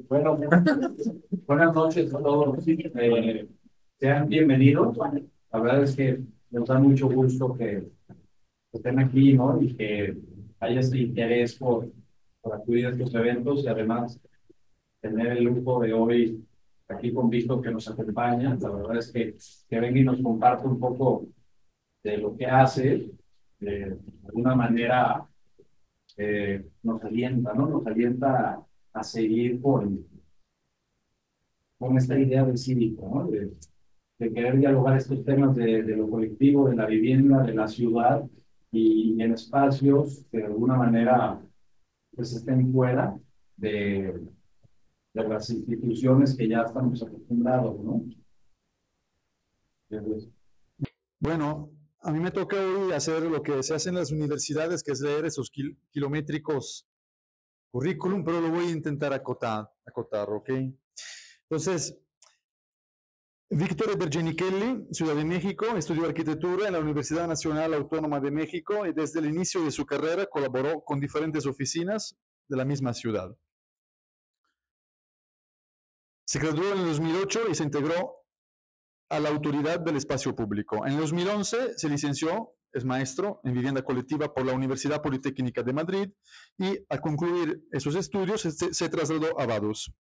Bueno, buenas noches a todos. Sean bienvenidos. La verdad es que nos da mucho gusto que estén aquí, ¿no? Y que haya este interés por acudir a estos eventos y además tener el lujo de hoy aquí con Víctor que nos acompaña. La verdad es que venga y nos comparte un poco de lo que hace. De alguna manera nos alienta, ¿no? Nos alienta a seguir con esta idea del cívico, ¿no? De querer dialogar estos temas de lo colectivo, de la vivienda, de la ciudad y en espacios que de alguna manera pues estén fuera de, de las instituciones que ya estamos acostumbrados, ¿no? Entonces, Bueno, a mí me toca hoy hacer lo que se hace en las universidades, que es leer esos kilométricos currículum, pero lo voy a intentar acotar, ¿ok? Entonces, Víctor Bergenichelli, Ciudad de México, estudió arquitectura en la Universidad Nacional Autónoma de México y desde el inicio de su carrera colaboró con diferentes oficinas de la misma ciudad. Se graduó en el 2008 y se integró a la Autoridad del Espacio Público. En el 2011 se licenció, es maestro en vivienda colectiva por la Universidad Politécnica de Madrid y al concluir esos estudios se trasladó a Vaduz,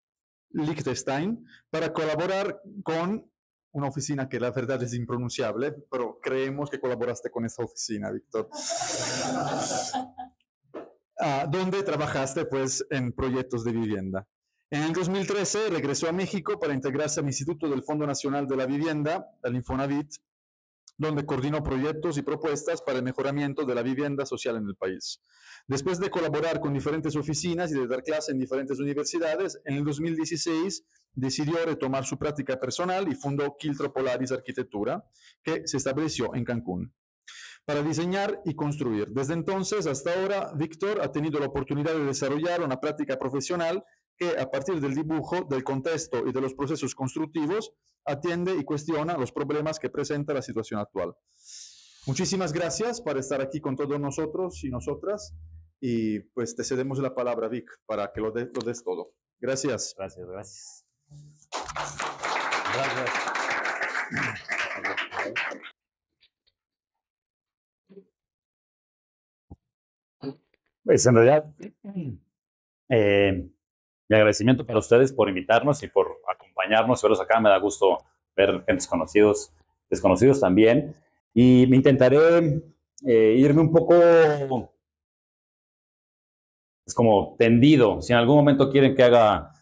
Liechtenstein, para colaborar con una oficina que la verdad es impronunciable, pero creemos que colaboraste con esa oficina, Víctor. Donde trabajaste pues en proyectos de vivienda. En el 2013 regresó a México para integrarse al Instituto del Fondo Nacional de la Vivienda, el Infonavit, donde coordinó proyectos y propuestas para el mejoramiento de la vivienda social en el país. Después de colaborar con diferentes oficinas y de dar clase en diferentes universidades, en el 2016 decidió retomar su práctica personal y fundó Quiltro Polaris Arquitectura, que se estableció en Cancún para diseñar y construir. Desde entonces hasta ahora, Víctor ha tenido la oportunidad de desarrollar una práctica profesional que a partir del dibujo, del contexto y de los procesos constructivos atiende y cuestiona los problemas que presenta la situación actual. Muchísimas gracias por estar aquí con todos nosotros y nosotras y pues te cedemos la palabra, Vic, para que lo des todo. Gracias. Gracias, gracias. Gracias. Pues en realidad, mi agradecimiento para ustedes por invitarnos y por acompañarnos, verlos acá. Me da gusto ver gente desconocidos también. Y me intentaré irme un poco, es como tendido. Si en algún momento quieren que haga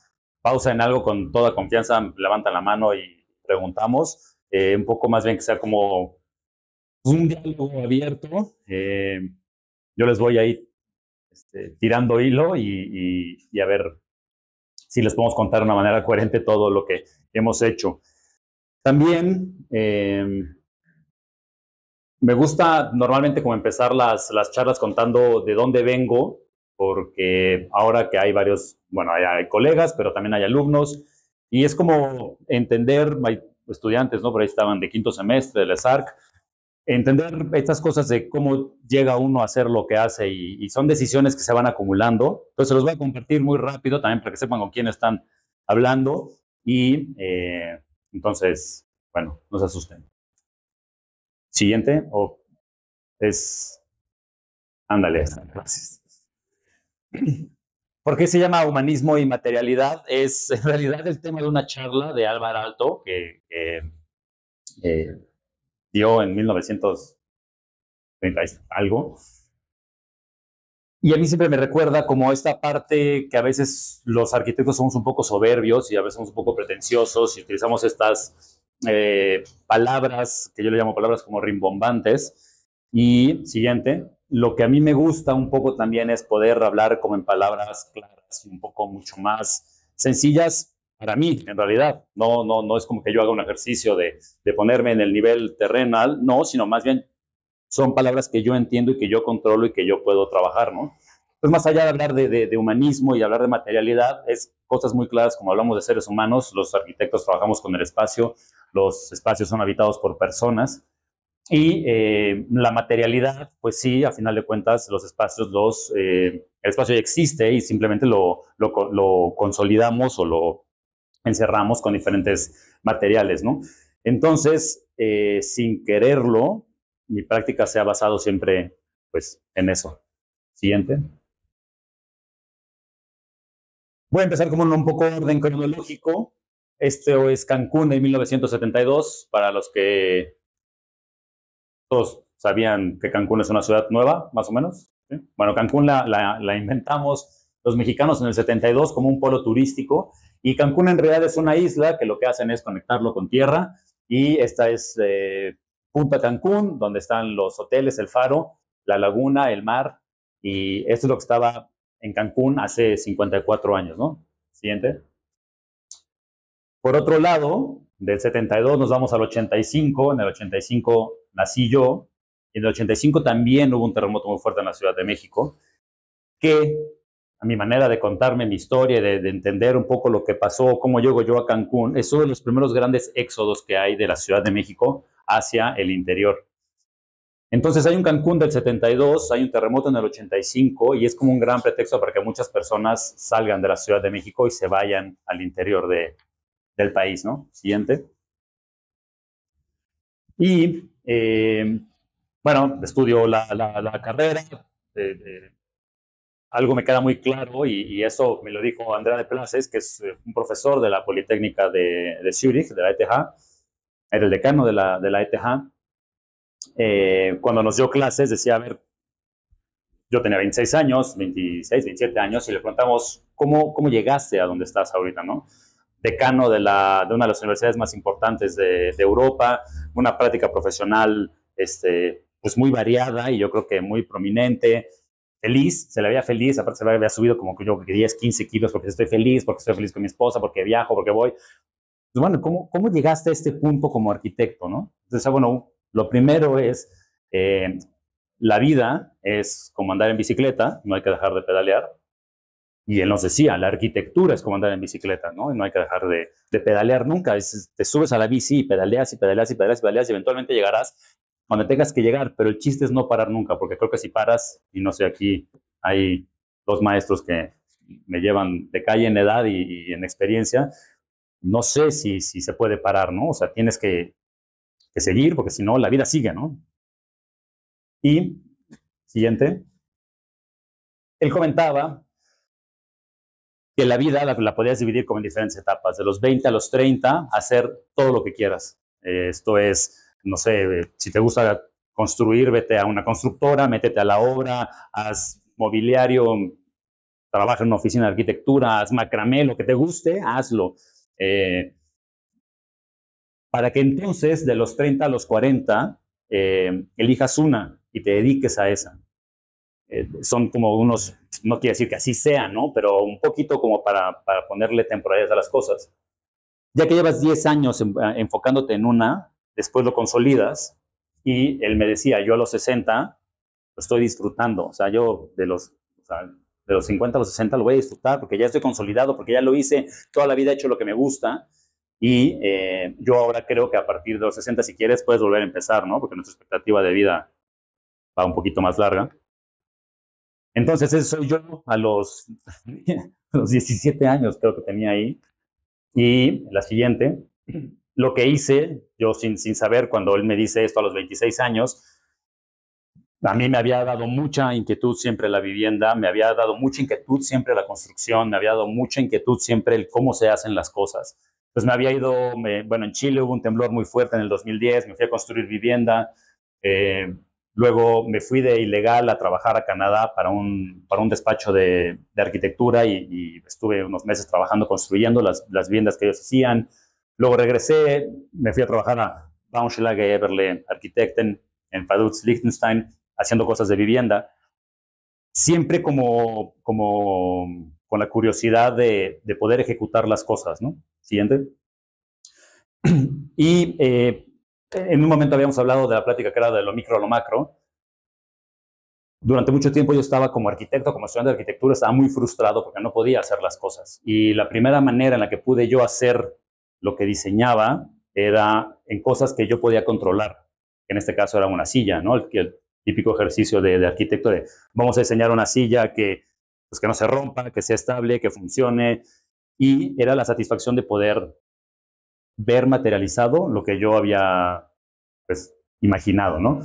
pausa en algo, con toda confianza, levantan la mano y preguntamos. Un poco más bien que sea como un diálogo abierto. Yo les voy a ir tirando hilo y a ver si les podemos contar de una manera coherente todo lo que hemos hecho. También me gusta normalmente como empezar las charlas contando de dónde vengo, porque ahora que hay varios, bueno, hay colegas, pero también hay alumnos, y es como entender, hay estudiantes, ¿no? Por ahí estaban de quinto semestre de la SARC, entender estas cosas de cómo llega uno a hacer lo que hace y son decisiones que se van acumulando. Entonces, se los voy a compartir muy rápido también para que sepan con quién están hablando y entonces, bueno, no se asusten. Siguiente, o es... Ándale, gracias. ¿Por qué se llama humanismo y materialidad? Es en realidad el tema de una charla de Álvaro Alto que dio en 1930 algo. Y a mí siempre me recuerda como esta parte que a veces los arquitectos somos un poco soberbios y a veces somos un poco pretenciosos y utilizamos estas palabras, que yo le llamo palabras como rimbombantes. Y siguiente, lo que a mí me gusta un poco también es poder hablar como en palabras claras y un poco mucho más sencillas para mí, en realidad. No es como que yo haga un ejercicio de ponerme en el nivel terrenal, no, sino más bien son palabras que yo entiendo y que yo controlo y que yo puedo trabajar, ¿no? Entonces, más allá de hablar de humanismo y hablar de materialidad, es cosas muy claras, como hablamos de seres humanos, los arquitectos trabajamos con el espacio, los espacios son habitados por personas, Y la materialidad, pues sí, a final de cuentas, los espacios, el espacio ya existe y simplemente lo consolidamos o lo encerramos con diferentes materiales, ¿no? Entonces, sin quererlo, mi práctica se ha basado siempre, pues, en eso. Siguiente. Voy a empezar como en un poco orden cronológico. Este es Cancún de 1972, para los que todos sabían que Cancún es una ciudad nueva, más o menos. ¿Sí? Bueno, Cancún la inventamos los mexicanos en el 72 como un polo turístico, y Cancún en realidad es una isla que lo que hacen es conectarlo con tierra, y esta es Punta Cancún, donde están los hoteles, el faro, la laguna, el mar, y esto es lo que estaba en Cancún hace 54 años, ¿no? Siguiente. Por otro lado, del 72 nos vamos al 85. En el 85 nací yo. Y en el 85 también hubo un terremoto muy fuerte en la Ciudad de México, que a mi manera de contarme mi historia, de entender un poco lo que pasó, cómo llego yo a Cancún, es uno de los primeros grandes éxodos que hay de la Ciudad de México hacia el interior. Entonces hay un Cancún del 72, hay un terremoto en el 85, y es como un gran pretexto para que muchas personas salgan de la Ciudad de México y se vayan al interior del país, ¿no? Siguiente. Y bueno, estudio la carrera. Algo me queda muy claro, y eso me lo dijo Andrea de Places, que es un profesor de la Politécnica de Zurich, de la ETH, era el decano de la ETH. Cuando nos dio clases decía, a ver, yo tenía 26 años, 26, 27 años, y le preguntamos, ¿cómo llegaste a donde estás ahorita, no? Decano de una de las universidades más importantes de Europa, una práctica profesional pues muy variada y yo creo que muy prominente, feliz, se le veía feliz, aparte se le había subido como que yo 10, 15 kilos porque estoy feliz con mi esposa, porque viajo, porque voy. Pues bueno, ¿cómo llegaste a este punto como arquitecto, no? Entonces, bueno, lo primero es, la vida es como andar en bicicleta, no hay que dejar de pedalear. Y él nos decía, la arquitectura es como andar en bicicleta, ¿no? Y no hay que dejar de pedalear nunca. Te subes a la bici y pedaleas y pedaleas y pedaleas y pedaleas, y eventualmente llegarás donde tengas que llegar, pero el chiste es no parar nunca, porque creo que si paras, y no sé, aquí hay dos maestros que me llevan de calle en edad y en experiencia, no sé si se puede parar, ¿no? O sea, tienes que seguir, porque si no, la vida sigue, ¿no? Y, siguiente, él comentaba que la vida la podías dividir como en diferentes etapas, de los 20 a los 30, hacer todo lo que quieras. Esto es, no sé, si te gusta construir, vete a una constructora, métete a la obra, haz mobiliario, trabaja en una oficina de arquitectura, haz macramé, lo que te guste, hazlo. Para que entonces, de los 30 a los 40, elijas una y te dediques a esa. Son como unos, no quiere decir que así sea, ¿no? Pero un poquito como para ponerle temporalidad a las cosas. Ya que llevas 10 años enfocándote en una, después lo consolidas, y él me decía, yo a los 60 lo estoy disfrutando, o sea, yo de los 50 a los 60 lo voy a disfrutar porque ya estoy consolidado, porque ya lo hice, toda la vida he hecho lo que me gusta, y yo ahora creo que a partir de los 60, si quieres, puedes volver a empezar, ¿no? Porque nuestra expectativa de vida va un poquito más larga. Entonces, eso soy yo a los 17 años, creo que tenía ahí. Y la siguiente, lo que hice, yo sin saber, cuando él me dice esto a los 26 años, a mí me había dado mucha inquietud siempre la vivienda, me había dado mucha inquietud siempre la construcción, me había dado mucha inquietud siempre el cómo se hacen las cosas. Pues me había ido, bueno, en Chile hubo un temblor muy fuerte en el 2010, me fui a construir vivienda, luego me fui de ilegal a trabajar a Canadá para un despacho de arquitectura, y estuve unos meses trabajando, construyendo las viviendas que ellos hacían. Luego regresé, me fui a trabajar a Bauschläge Eberle Architekten en Vaduz, Liechtenstein, haciendo cosas de vivienda. Siempre como con la curiosidad de poder ejecutar las cosas, ¿no? Siguiente. Y en un momento habíamos hablado de la plática que era de lo micro a lo macro. Durante mucho tiempo yo estaba como arquitecto, como estudiante de arquitectura, estaba muy frustrado porque no podía hacer las cosas. Y la primera manera en la que pude yo hacer lo que diseñaba era en cosas que yo podía controlar. que en este caso era una silla, ¿no? El típico ejercicio de arquitecto de vamos a diseñar una silla pues que no se rompa, que sea estable, que funcione, y era la satisfacción de poder ver materializado lo que yo había pues, imaginado, ¿no?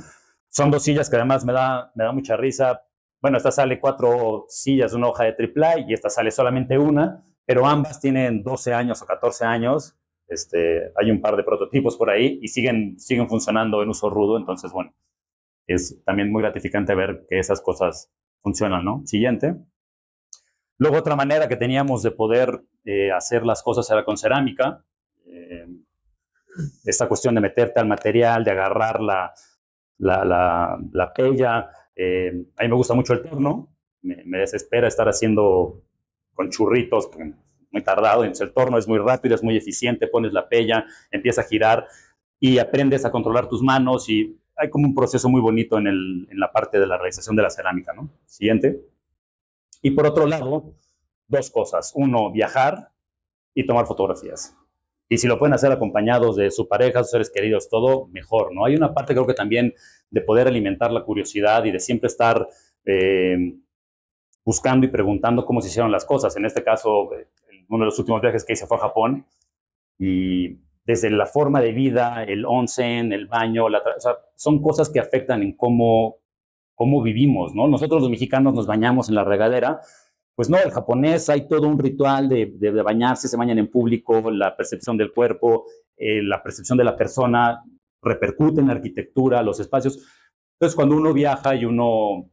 Son dos sillas que además me da mucha risa. Bueno, esta sale 4 sillas, una hoja de triple y esta sale solamente una, pero ambas tienen 12 años o 14 años. Hay un par de prototipos por ahí y siguen funcionando en uso rudo, entonces, bueno, es también muy gratificante ver que esas cosas funcionan, ¿no? Siguiente. Luego, otra manera que teníamos de poder hacer las cosas era con cerámica. Esta cuestión de meterte al material, de agarrar la pella. A mí me gusta mucho el torno. Me desespera estar haciendo con churritos, muy tardado. Entonces, el torno es muy rápido, es muy eficiente. Pones la pella, empieza a girar y aprendes a controlar tus manos y hay como un proceso muy bonito en la parte de la realización de la cerámica, ¿no? Siguiente. Y por otro lado, 2 cosas. Uno, viajar y tomar fotografías. Y si lo pueden hacer acompañados de su pareja, sus seres queridos, todo mejor, ¿no? Hay una parte creo que también de poder alimentar la curiosidad y de siempre estar buscando y preguntando cómo se hicieron las cosas. En este caso, uno de los últimos viajes que hice fue a Japón y desde la forma de vida, el onsen, el baño, o sea, son cosas que afectan en cómo vivimos, ¿no? Nosotros los mexicanos nos bañamos en la regadera, pues no, el japonés hay todo un ritual de bañarse, se bañan en público, la percepción del cuerpo, la percepción de la persona repercute en la arquitectura, los espacios. Entonces, cuando uno viaja y uno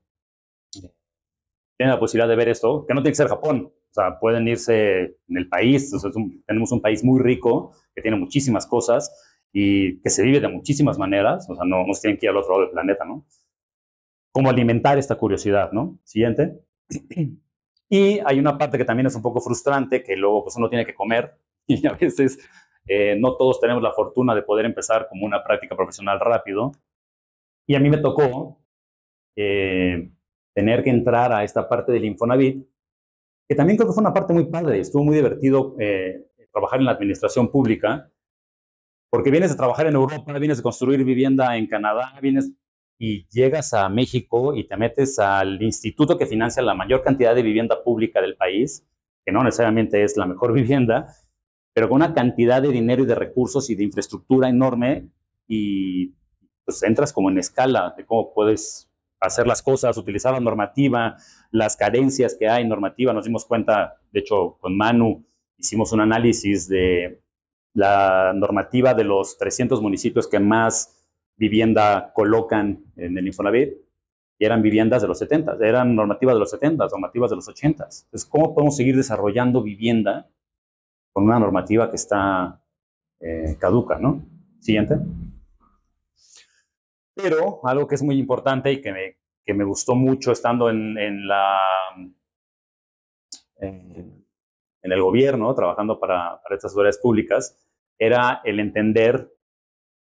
tiene la posibilidad de ver esto, que no tiene que ser Japón, o sea, pueden irse en el país, o sea, tenemos un país muy rico, que tiene muchísimas cosas y que se vive de muchísimas maneras, o sea, no nos tienen que ir al otro lado del planeta, ¿no? Cómo alimentar esta curiosidad, ¿no? Siguiente. Y hay una parte que también es un poco frustrante, que luego pues uno tiene que comer y a veces no todos tenemos la fortuna de poder empezar como una práctica profesional rápido. Y a mí me tocó tener que entrar a esta parte del Infonavit, que también creo que fue una parte muy padre, estuvo muy divertido trabajar en la administración pública, porque vienes de trabajar en Europa, vienes de construir vivienda en Canadá, vienes y llegas a México y te metes al instituto que financia la mayor cantidad de vivienda pública del país, que no necesariamente es la mejor vivienda, pero con una cantidad de dinero y de recursos y de infraestructura enorme y pues entras como en escala de cómo puedes hacer las cosas, utilizar la normativa, las carencias que hay en normativa. Nos dimos cuenta, de hecho, con Manu hicimos un análisis de la normativa de los 300 municipios que más vivienda colocan en el Infonavit, y eran viviendas de los 70, eran normativas de los 70, normativas de los 80. Entonces, ¿cómo podemos seguir desarrollando vivienda con una normativa que está caduca, ¿no? Siguiente. Pero algo que es muy importante y que me gustó mucho estando en el gobierno, trabajando para estas autoridades públicas, era el entender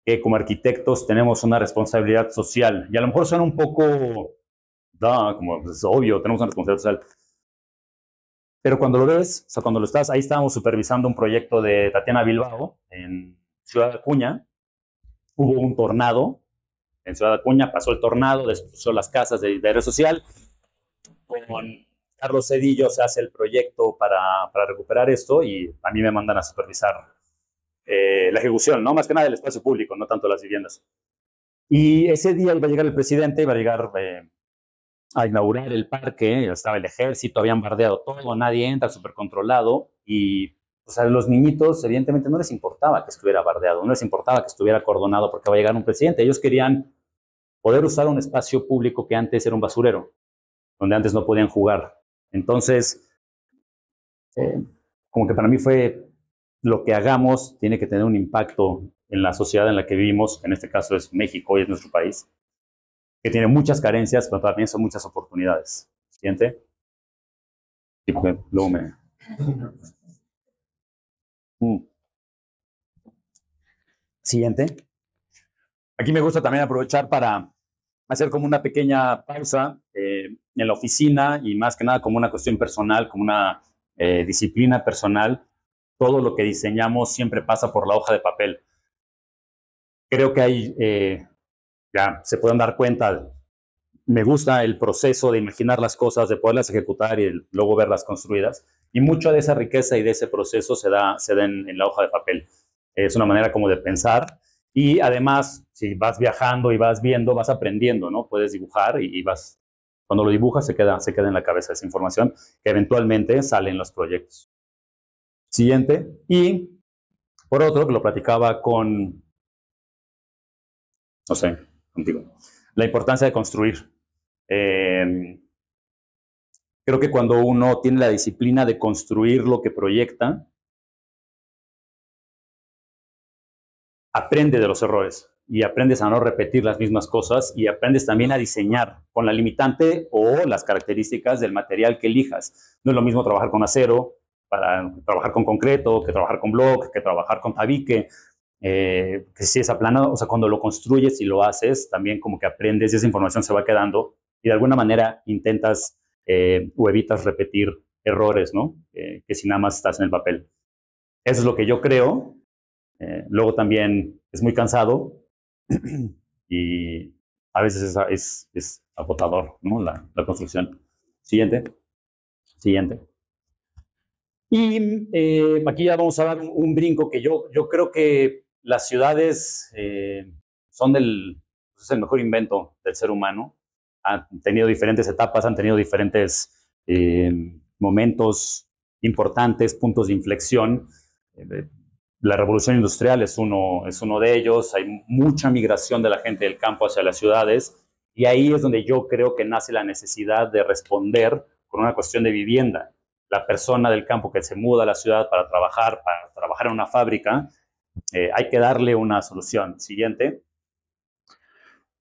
que como arquitectos tenemos una responsabilidad social. Y a lo mejor suena un poco, como es obvio, tenemos una responsabilidad social. Pero cuando lo ves, o sea, cuando lo estás, ahí estábamos supervisando un proyecto de Tatiana Bilbao en Ciudad Acuña. Hubo un tornado en Ciudad Acuña, pasó el tornado, destruyó las casas de área social. Con Carlos Cedillo se hace el proyecto para recuperar esto y a mí me mandan a supervisar la ejecución, ¿no? Más que nada el espacio público, no tanto las viviendas. Y ese día iba a llegar el presidente, iba a llegar a inaugurar el parque, estaba el ejército, habían bardeado todo, nadie entra, súper controlado, y o sea, los niñitos evidentemente no les importaba que estuviera bardeado, no les importaba que estuviera acordonado porque va a llegar un presidente, ellos querían poder usar un espacio público que antes era un basurero, donde antes no podían jugar. Entonces, como que para mí fue lo que hagamos tiene que tener un impacto en la sociedad en la que vivimos, que en este caso es México y es nuestro país, que tiene muchas carencias, pero también son muchas oportunidades. Siguiente. Y luego me... Siguiente. Aquí me gusta también aprovechar para hacer como una pequeña pausa en la oficina y más que nada como una cuestión personal, como una disciplina personal. Todo lo que diseñamos siempre pasa por la hoja de papel. Creo que hay ya se pueden dar cuenta. Me gusta el proceso de imaginar las cosas, de poderlas ejecutar y luego verlas construidas. Y mucho de esa riqueza y de ese proceso se da en la hoja de papel. Es una manera como de pensar. Y además, si vas viajando y vas viendo, vas aprendiendo, ¿no? Puedes dibujar y vas, cuando lo dibujas se queda en la cabeza esa información que eventualmente sale en los proyectos. Siguiente. Y por otro, que lo platicaba con, no sé, contigo, la importancia de construir. Creo que cuando uno tiene la disciplina de construir lo que proyecta, aprende de los errores y aprendes a no repetir las mismas cosas y aprendes también a diseñar con la limitante o las características del material que elijas. No es lo mismo trabajar con acero para trabajar con concreto, que trabajar con block, que trabajar con tabique, que si es aplanado, o sea, cuando lo construyes y lo haces, también como que aprendes y esa información se va quedando y de alguna manera intentas o evitas repetir errores, ¿no? Que si nada más estás en el papel. Eso es lo que yo creo. Luego también es muy cansado y a veces es agotador, ¿no? La construcción. Siguiente. Siguiente. Y aquí ya vamos a dar un brinco que yo creo que las ciudades son es el mejor invento del ser humano. Han tenido diferentes etapas, han tenido diferentes momentos importantes, puntos de inflexión. La revolución industrial es uno de ellos. Hay mucha migración de la gente del campo hacia las ciudades y ahí es donde yo creo que nace la necesidad de responder con una cuestión de vivienda. La persona del campo que se muda a la ciudad para trabajar en una fábrica, hay que darle una solución. Siguiente.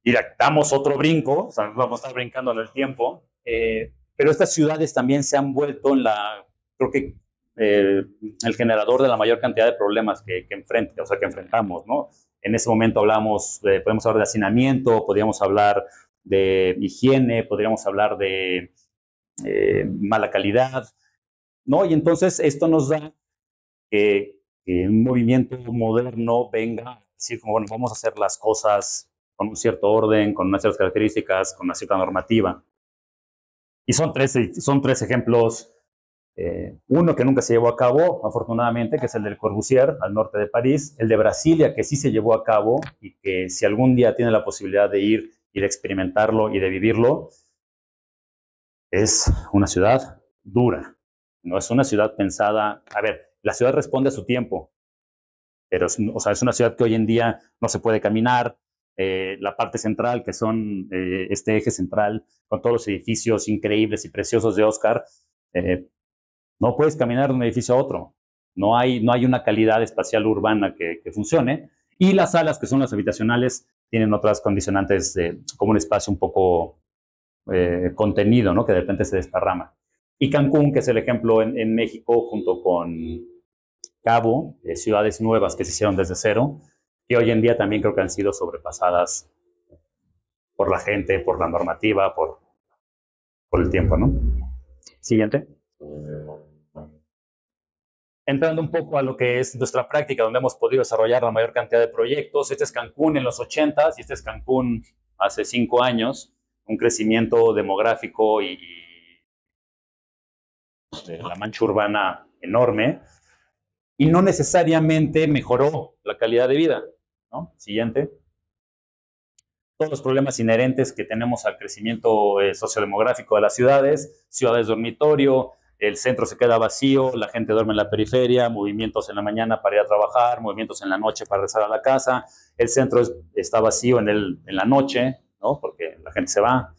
Y damos otro brinco, o sea, vamos a estar brincando en el tiempo, pero estas ciudades también se han vuelto creo que el generador de la mayor cantidad de problemas que enfrentamos, ¿no? En ese momento podemos hablar de hacinamiento, podríamos hablar de higiene, podríamos hablar de mala calidad, ¿no? Y entonces esto nos da que un movimiento moderno venga a decir, como, bueno, vamos a hacer las cosas con un cierto orden, con unas ciertas características, con una cierta normativa. Y son tres ejemplos. Uno que nunca se llevó a cabo, afortunadamente, que es el del Corbusier, al norte de París. El de Brasilia, que sí se llevó a cabo y que si algún día tiene la posibilidad de ir y de experimentarlo y de vivirlo, es una ciudad dura. No es una ciudad pensada. A ver, la ciudad responde a su tiempo, pero es una ciudad que hoy en día no se puede caminar. La parte central, que son este eje central con todos los edificios increíbles y preciosos de Oscar, no puedes caminar de un edificio a otro. No hay una calidad espacial urbana que funcione. Y las salas, que son las habitacionales, tienen otras condicionantes como un espacio un poco contenido, ¿no? Que de repente se desparrama. Y Cancún, que es el ejemplo en México, junto con Cabo, ciudades nuevas que se hicieron desde cero, que hoy en día también creo que han sido sobrepasadas por la gente, por la normativa, por el tiempo, ¿no? Siguiente. Entrando un poco a lo que es nuestra práctica, donde hemos podido desarrollar la mayor cantidad de proyectos. Este es Cancún en los 80s y este es Cancún hace 5 años. Un crecimiento demográfico y de la mancha urbana enorme. Y no necesariamente mejoró la calidad de vida, ¿no? Siguiente. Todos los problemas inherentes que tenemos al crecimiento sociodemográfico de las ciudades dormitorio, el centro se queda vacío, la gente duerme en la periferia, movimientos en la mañana para ir a trabajar, movimientos en la noche para regresar a la casa, el centro está vacío en la noche, ¿no? Porque la gente se va,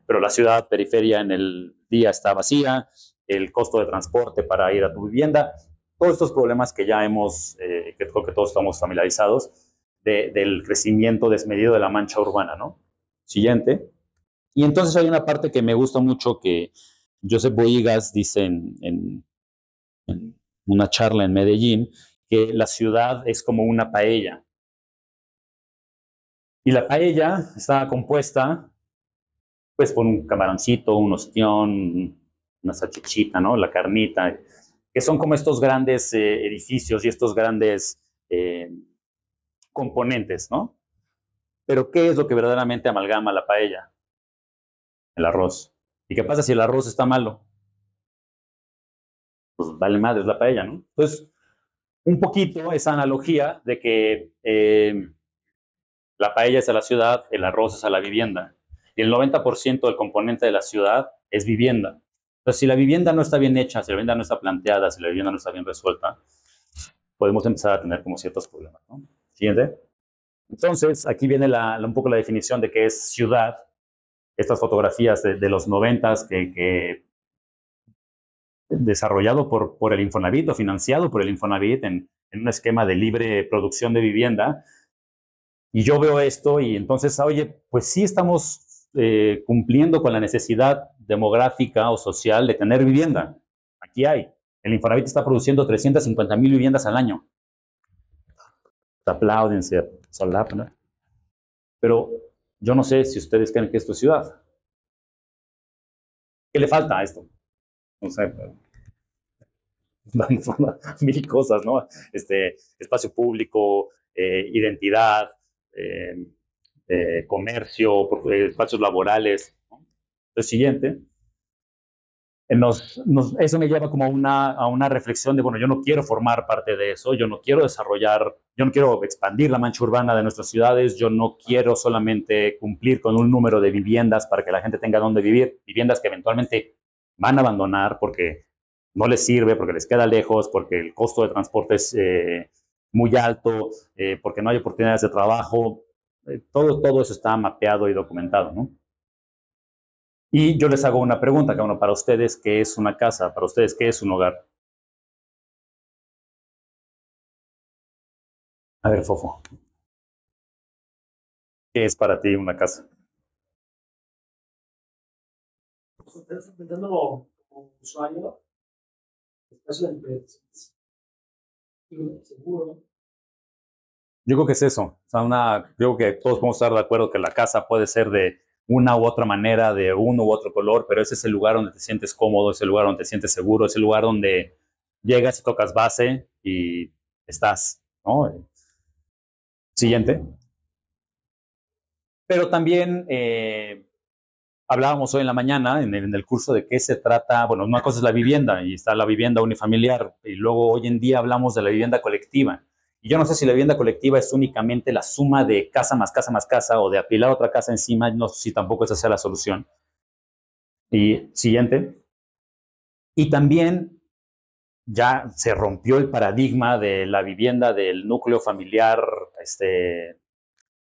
pero la ciudad, periferia en el día está vacía, el costo de transporte para ir a tu vivienda, todos estos problemas que ya que creo que todos estamos familiarizados, del crecimiento desmedido de la mancha urbana, ¿no? Siguiente. Y entonces hay una parte que me gusta mucho que Josep Boigas dice en una charla en Medellín, que la ciudad es como una paella. Y la paella está compuesta pues por un camaroncito, un ostión, una salchichita, ¿no? La carnita, que son como estos grandes edificios y estos grandes componentes, ¿no? Pero ¿qué es lo que verdaderamente amalgama la paella? El arroz. ¿Y qué pasa si el arroz está malo? Pues vale madre la paella, ¿no? Entonces, un poquito esa analogía de que la paella es a la ciudad, el arroz es a la vivienda. Y el 90% del componente de la ciudad es vivienda. Entonces, si la vivienda no está bien hecha, si la vivienda no está planteada, si la vivienda no está bien resuelta, podemos empezar a tener como ciertos problemas, ¿no? Siguiente. Entonces, aquí viene un poco la definición de qué es ciudad. Estas fotografías de los 90s que desarrollado por el Infonavit o financiado por el Infonavit en un esquema de libre producción de vivienda. Y yo veo esto y entonces, oye, pues sí estamos cumpliendo con la necesidad demográfica o social de tener vivienda. Aquí hay. El Infonavit está produciendo 350,000 viviendas al año. Se aplauden, se solapan, ¿no? Pero yo no sé si ustedes creen que esto es ciudad. ¿Qué le falta a esto? No sé, pero mil cosas, ¿no? Espacio público, identidad, comercio, espacios laborales, ¿no? Lo siguiente, eso me lleva como a una reflexión de, bueno, yo no quiero formar parte de eso, yo no quiero desarrollar, yo no quiero expandir la mancha urbana de nuestras ciudades, yo no quiero solamente cumplir con un número de viviendas para que la gente tenga dónde vivir, viviendas que eventualmente van a abandonar porque no les sirve, porque les queda lejos, porque el costo de transporte es muy alto, porque no hay oportunidades de trabajo. Todo eso está mapeado y documentado, ¿no? Y yo les hago una pregunta, cada uno, para ustedes, ¿qué es una casa? Para ustedes, ¿qué es un hogar? A ver, Fofo, ¿qué es para ti una casa? Estás pensando como usuario, espacio de empresas, seguro. Yo creo que es eso. O sea, creo que todos podemos estar de acuerdo que la casa puede ser de una u otra manera, de uno u otro color, pero ese es el lugar donde te sientes cómodo, es el lugar donde te sientes seguro, es el lugar donde llegas y tocas base y estás, ¿no? Siguiente. Pero también hablábamos hoy en la mañana en el curso de qué se trata. Bueno, una cosa es la vivienda y está la vivienda unifamiliar y luego hoy en día hablamos de la vivienda colectiva. Y yo no sé si la vivienda colectiva es únicamente la suma de casa más casa más casa o de apilar otra casa encima, no sé si tampoco esa sea la solución. Y siguiente. Y también ya se rompió el paradigma de la vivienda del núcleo familiar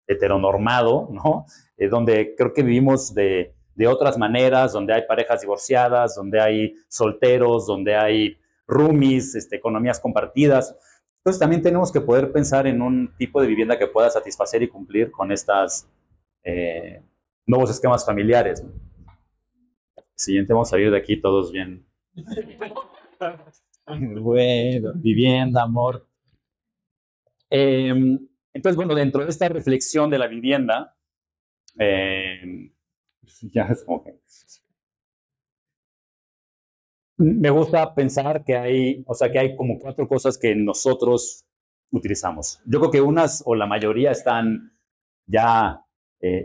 heteronormado, ¿no? Donde creo que vivimos de otras maneras, donde hay parejas divorciadas, donde hay solteros, donde hay roomies, economías compartidas. Entonces también tenemos que poder pensar en un tipo de vivienda que pueda satisfacer y cumplir con estos nuevos esquemas familiares. Siguiente, vamos a salir de aquí todos bien. Bueno, vivienda, amor. Entonces, bueno, dentro de esta reflexión de la vivienda, ya es como que me gusta pensar que hay como 4 cosas que nosotros utilizamos. Yo creo que unas o la mayoría están ya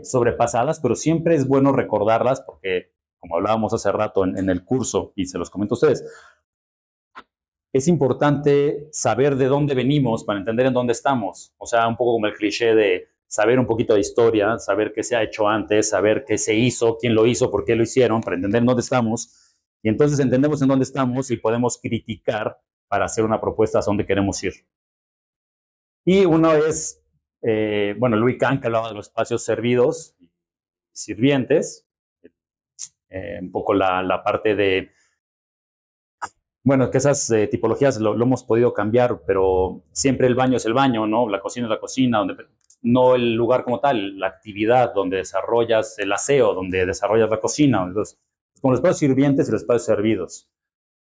sobrepasadas, pero siempre es bueno recordarlas porque, como hablábamos hace rato en el curso, y se los comento a ustedes, es importante saber de dónde venimos para entender en dónde estamos. O sea, un poco como el cliché de saber un poquito de historia, saber qué se ha hecho antes, saber qué se hizo, quién lo hizo, por qué lo hicieron, para entender en dónde estamos. Y entonces entendemos en dónde estamos y podemos criticar para hacer una propuesta hacia dónde queremos ir. Y uno es, bueno, Louis Kahn, que hablaba de los espacios servidos y sirvientes, un poco la parte de, bueno, que esas tipologías lo hemos podido cambiar, pero siempre el baño es el baño, ¿no? La cocina es la cocina, no el lugar como tal, la actividad donde desarrollas el aseo, donde desarrollas la cocina. Entonces, como los espacios sirvientes y los espacios servidos.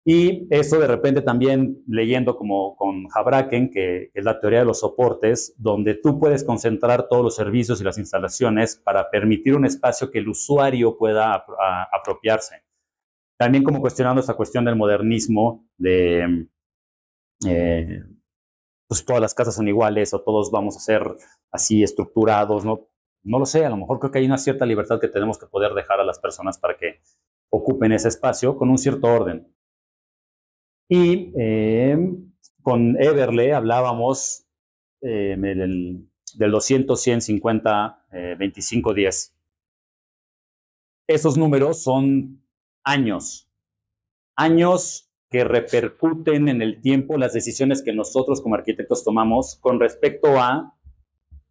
Y eso de repente también leyendo como con Habraken, que es la teoría de los soportes, donde tú puedes concentrar todos los servicios y las instalaciones para permitir un espacio que el usuario pueda apropiarse. También como cuestionando esta cuestión del modernismo, de pues todas las casas son iguales o todos vamos a ser así estructurados, ¿no? no lo sé, a lo mejor creo que hay una cierta libertad que tenemos que poder dejar a las personas para que ocupen ese espacio con un cierto orden. Y con Everle hablábamos del 200, 100, 50, 25, 10. Esos números son años que repercuten en el tiempo las decisiones que nosotros como arquitectos tomamos con respecto a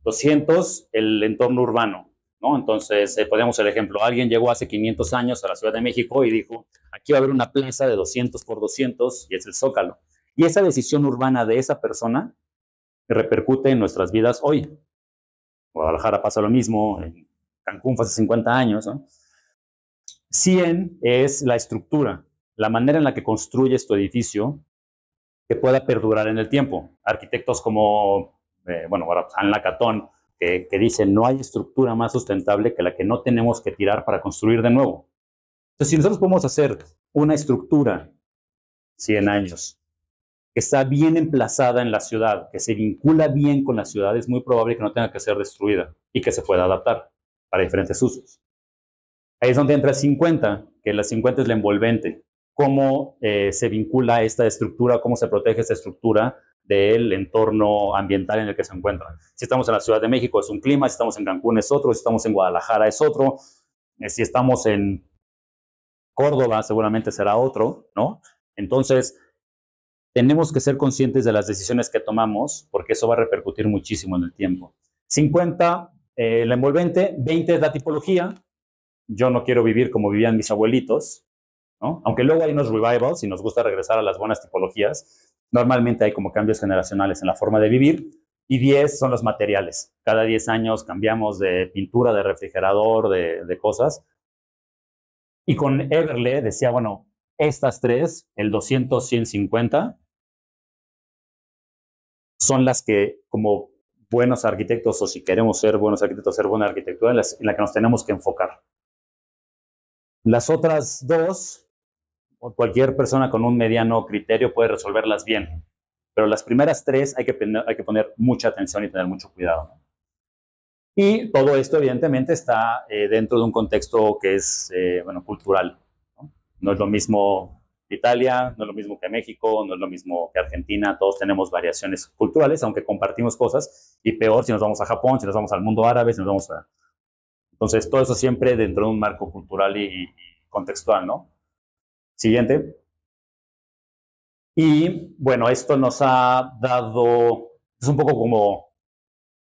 200, el entorno urbano, ¿no? Entonces, podemos el ejemplo, alguien llegó hace 500 años a la Ciudad de México y dijo, aquí va a haber una plaza de 200 por 200 y es el Zócalo. Y esa decisión urbana de esa persona repercute en nuestras vidas hoy. En Guadalajara pasa lo mismo, en Cancún fue hace 50 años, ¿no? 100 es la estructura, la manera en la que construyes tu edificio que pueda perdurar en el tiempo. Arquitectos como, San Lacatón, que dicen no hay estructura más sustentable que la que no tenemos que tirar para construir de nuevo. Entonces, si nosotros podemos hacer una estructura 100 años, que está bien emplazada en la ciudad, que se vincula bien con la ciudad, es muy probable que no tenga que ser destruida y que se pueda adaptar para diferentes usos. Ahí es donde entra el 50, que la 50 es la envolvente. Cómo se vincula esta estructura, cómo se protege esta estructura del entorno ambiental en el que se encuentra. Si estamos en la Ciudad de México es un clima, si estamos en Cancún es otro, si estamos en Guadalajara es otro, si estamos en Córdoba seguramente será otro, ¿no? Entonces, tenemos que ser conscientes de las decisiones que tomamos porque eso va a repercutir muchísimo en el tiempo. 50, la envolvente, 20 es la tipología. Yo no quiero vivir como vivían mis abuelitos, ¿no? Aunque luego hay unos revivals y nos gusta regresar a las buenas tipologías, normalmente hay como cambios generacionales en la forma de vivir. Y 10 son los materiales. Cada 10 años cambiamos de pintura, de refrigerador, de cosas. Y con Everle decía, bueno, estas tres, el 200, 100, 50, son las que como buenos arquitectos, o si queremos ser buenos arquitectos, hacer buena arquitectura, en la que nos tenemos que enfocar. Las otras dos, cualquier persona con un mediano criterio puede resolverlas bien, pero las primeras tres hay que poner mucha atención y tener mucho cuidado, ¿no? Y todo esto evidentemente está dentro de un contexto que es cultural, ¿no? No es lo mismo Italia, no es lo mismo que México, no es lo mismo que Argentina, todos tenemos variaciones culturales, aunque compartimos cosas, y peor si nos vamos a Japón, si nos vamos al mundo árabe, si nos vamos a... Entonces, todo eso siempre dentro de un marco cultural y contextual, ¿no? Siguiente. Y bueno, esto nos ha dado, es un poco como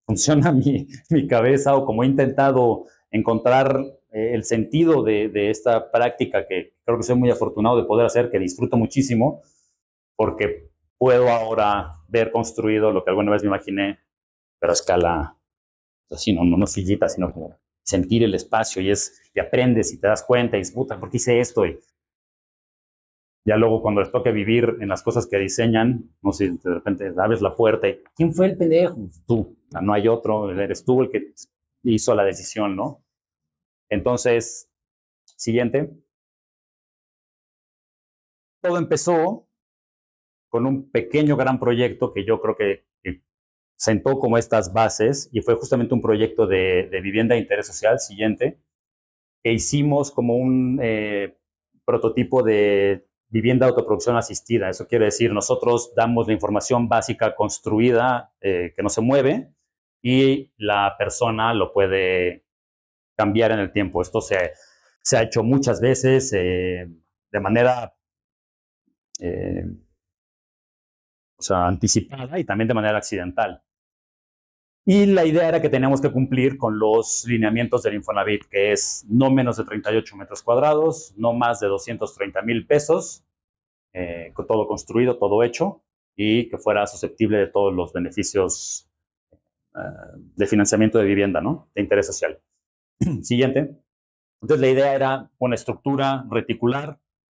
funciona mi cabeza o como he intentado encontrar el sentido de esta práctica que creo que soy muy afortunado de poder hacer, que disfruto muchísimo, porque puedo ahora ver construido lo que alguna vez me imaginé, pero a escala, así, no sillita, sino como sentir el espacio y aprendes y te das cuenta y dices, puta, ¿por qué hice esto? Y ya luego cuando les toque vivir en las cosas que diseñan, no sé, de repente abres la puerta y ¿quién fue el pendejo? Tú, no hay otro, eres tú el que hizo la decisión, ¿no? Entonces, siguiente. Todo empezó con un pequeño gran proyecto que yo creo que sentó como estas bases y fue justamente un proyecto de vivienda de interés social, siguiente, que hicimos como un prototipo de vivienda de autoproducción asistida. Eso quiere decir, nosotros damos la información básica construida que no se mueve y la persona lo puede cambiar en el tiempo. Esto se ha hecho muchas veces de manera anticipada y también de manera accidental. Y la idea era que teníamos que cumplir con los lineamientos del Infonavit, que es no menos de 38 metros cuadrados, no más de 230,000 pesos, con todo construido, todo hecho, y que fuera susceptible de todos los beneficios de financiamiento de vivienda, ¿no? De interés social. Siguiente. Entonces, la idea era una estructura reticular,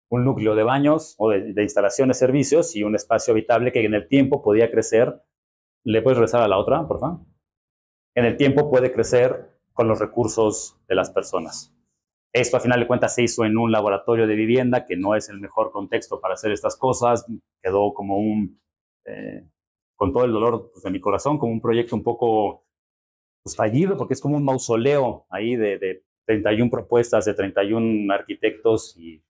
un núcleo de baños o de instalaciones, servicios y un espacio habitable que en el tiempo podía crecer. ¿Le puedes regresar a la otra, por favor? En el tiempo puede crecer con los recursos de las personas. Esto, a final de cuentas, se hizo en un laboratorio de vivienda, que no es el mejor contexto para hacer estas cosas. Quedó como con todo el dolor de mi corazón, como un proyecto un poco pues fallido, porque es como un mausoleo ahí de 31 propuestas de 31 arquitectos y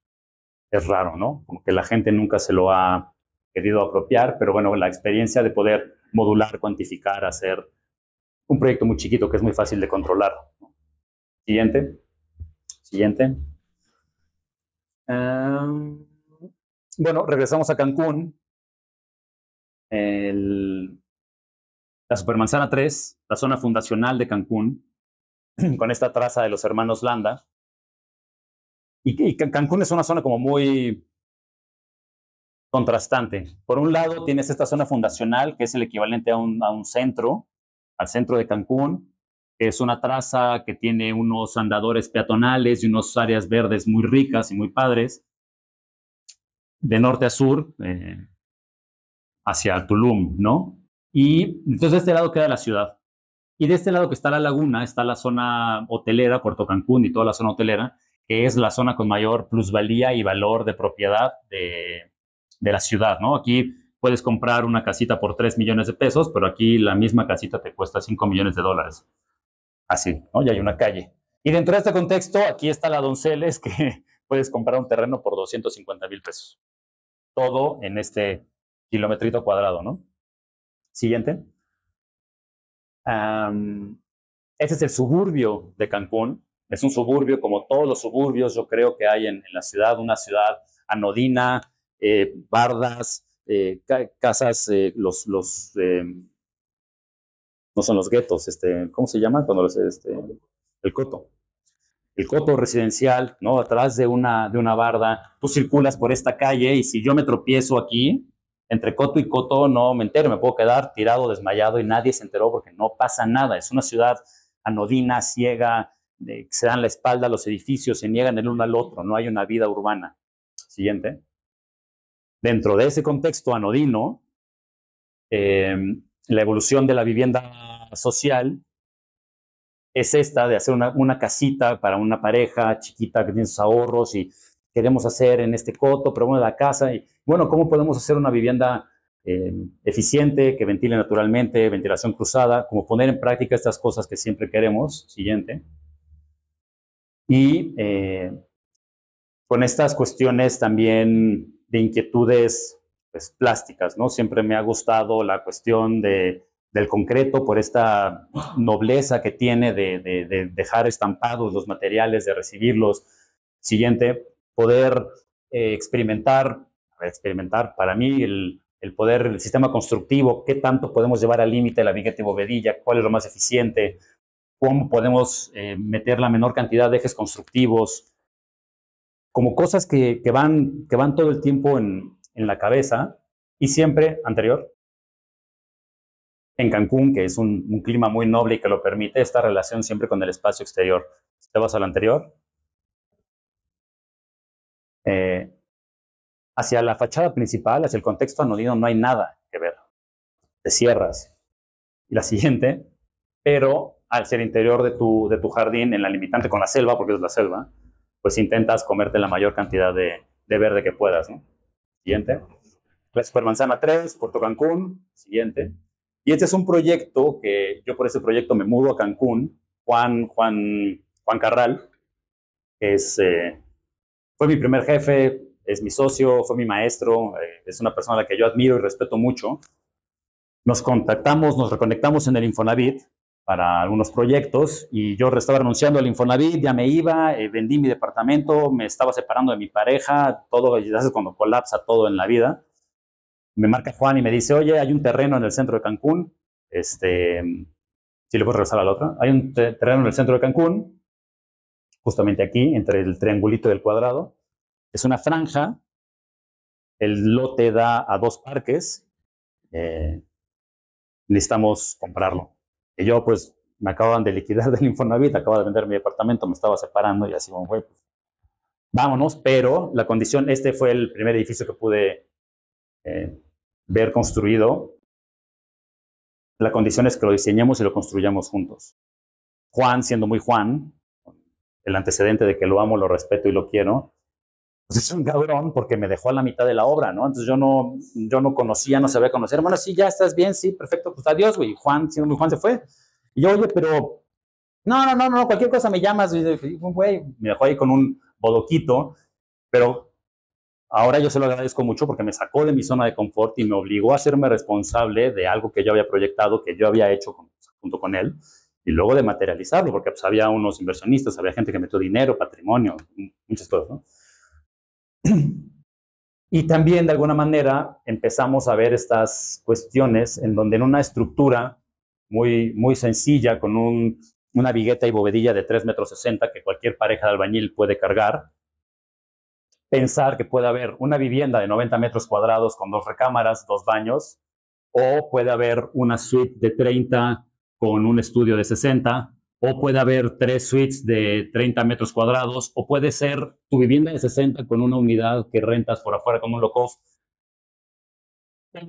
es raro, ¿no? Como que la gente nunca se lo ha querido apropiar, pero bueno, la experiencia de poder modular, cuantificar, hacer un proyecto muy chiquito que es muy fácil de controlar. Siguiente. Siguiente. Bueno, regresamos a Cancún. La Supermanzana 3, la zona fundacional de Cancún, con esta traza de los hermanos Landa. Y Cancún es una zona como muy contrastante. Por un lado, tienes esta zona fundacional, que es el equivalente a un centro, al centro de Cancún, que es una traza que tiene unos andadores peatonales y unas áreas verdes muy ricas y muy padres, de norte a sur, hacia Tulum, ¿no? Y entonces de este lado queda la ciudad. Y de este lado que está la laguna, está la zona hotelera, Puerto Cancún y toda la zona hotelera, que es la zona con mayor plusvalía y valor de propiedad de la ciudad, ¿no? Aquí puedes comprar una casita por 3 millones de pesos, pero aquí la misma casita te cuesta 5 millones de dólares. Así, ¿no? Y hay una calle. Y dentro de este contexto, aquí está la Donceles, que puedes comprar un terreno por 250,000 pesos. Todo en este kilometrito cuadrado, ¿no? Siguiente. Este es el suburbio de Cancún. Es un suburbio como todos los suburbios, yo creo que hay en la ciudad, una ciudad anodina, bardas, casas, no son los guetos, ¿cómo se llama? Cuando el coto. El coto residencial, ¿no? Atrás de una barda, tú circulas por esta calle y si yo me tropiezo aquí, entre coto y coto no me entero, me puedo quedar tirado, desmayado y nadie se enteró porque no pasa nada. Es una ciudad anodina, ciega, se dan la espalda a los edificios, se niegan el uno al otro, no hay una vida urbana. Siguiente. Dentro de ese contexto anodino, la evolución de la vivienda social es esta de hacer una casita para una pareja chiquita que tiene sus ahorros y queremos hacer en este coto, pero bueno, la casa, y bueno, ¿cómo podemos hacer una vivienda eficiente, que ventile naturalmente, ventilación cruzada, como poner en práctica estas cosas que siempre queremos? Siguiente. Y con estas cuestiones también de inquietudes pues, plásticas, ¿no? Siempre me ha gustado la cuestión del concreto por esta nobleza que tiene de dejar estampados los materiales, de recibirlos. Siguiente, poder experimentar para mí el poder, el sistema constructivo, qué tanto podemos llevar al límite la viga de bovedilla, cuál es lo más eficiente, cómo podemos meter la menor cantidad de ejes constructivos, como cosas que van todo el tiempo en la cabeza y siempre anterior. En Cancún, que es un clima muy noble y que lo permite, esta relación siempre con el espacio exterior. Si te vas al anterior. Hacia la fachada principal, hacia el contexto anodino, no hay nada que ver. Te cierras. Y la siguiente, pero al ser interior de tu jardín, en la limitante con la selva, porque es la selva, pues intentas comerte la mayor cantidad de verde que puedas, ¿no? Siguiente. La Supermanzana 3, Puerto Cancún. Siguiente. Y este es un proyecto que yo por ese proyecto me mudo a Cancún. Juan Carral, que fue mi primer jefe, es mi socio, fue mi maestro, es una persona a la que yo admiro y respeto mucho. Nos contactamos, nos reconectamos en el Infonavit para algunos proyectos y yo estaba renunciando al Infonavit, ya me iba, vendí mi departamento, me estaba separando de mi pareja, todo, ya sabes, cuando colapsa todo en la vida. Me marca Juan y me dice, oye, hay un terreno en el centro de Cancún, si le puedo regresar a la otra, hay un terreno en el centro de Cancún, justamente aquí, entre el triangulito y el cuadrado, es una franja, el lote da a 2 parques, necesitamos comprarlo. Y yo, pues, me acaban de liquidar del Infonavit, acabo de vender mi departamento, me estaba separando y así, bueno, pues, vámonos, pero la condición, fue el primer edificio que pude ver construido. La condición es que lo diseñemos y lo construyamos juntos. Juan, siendo muy Juan, el antecedente de que lo amo, lo respeto y lo quiero, pues es un cabrón porque me dejó a la mitad de la obra, ¿no? Entonces yo no conocía, no sabía conocer. Bueno, sí, ya estás bien, sí, perfecto, pues adiós, güey. Juan, siendo muy Juan, se fue. Y yo, oye, pero no, cualquier cosa me llamas. Y, güey, me dejó ahí con un bodoquito, pero ahora yo se lo agradezco mucho porque me sacó de mi zona de confort y me obligó a hacerme responsable de algo que yo había proyectado, que yo había hecho junto con él, y luego de materializarlo, porque pues, había unos inversionistas, había gente que metió dinero, patrimonio, muchas cosas, ¿no? Y también, de alguna manera, empezamos a ver estas cuestiones en donde en una estructura muy sencilla, con una vigueta y bovedilla de 3,60 metros que cualquier pareja de albañil puede cargar, pensar que puede haber una vivienda de 90 metros cuadrados con 2 recámaras, 2 baños, o puede haber una suite de 30 con un estudio de 60, o puede haber 3 suites de 30 metros cuadrados, o puede ser tu vivienda de 60 con una unidad que rentas por afuera como un loft.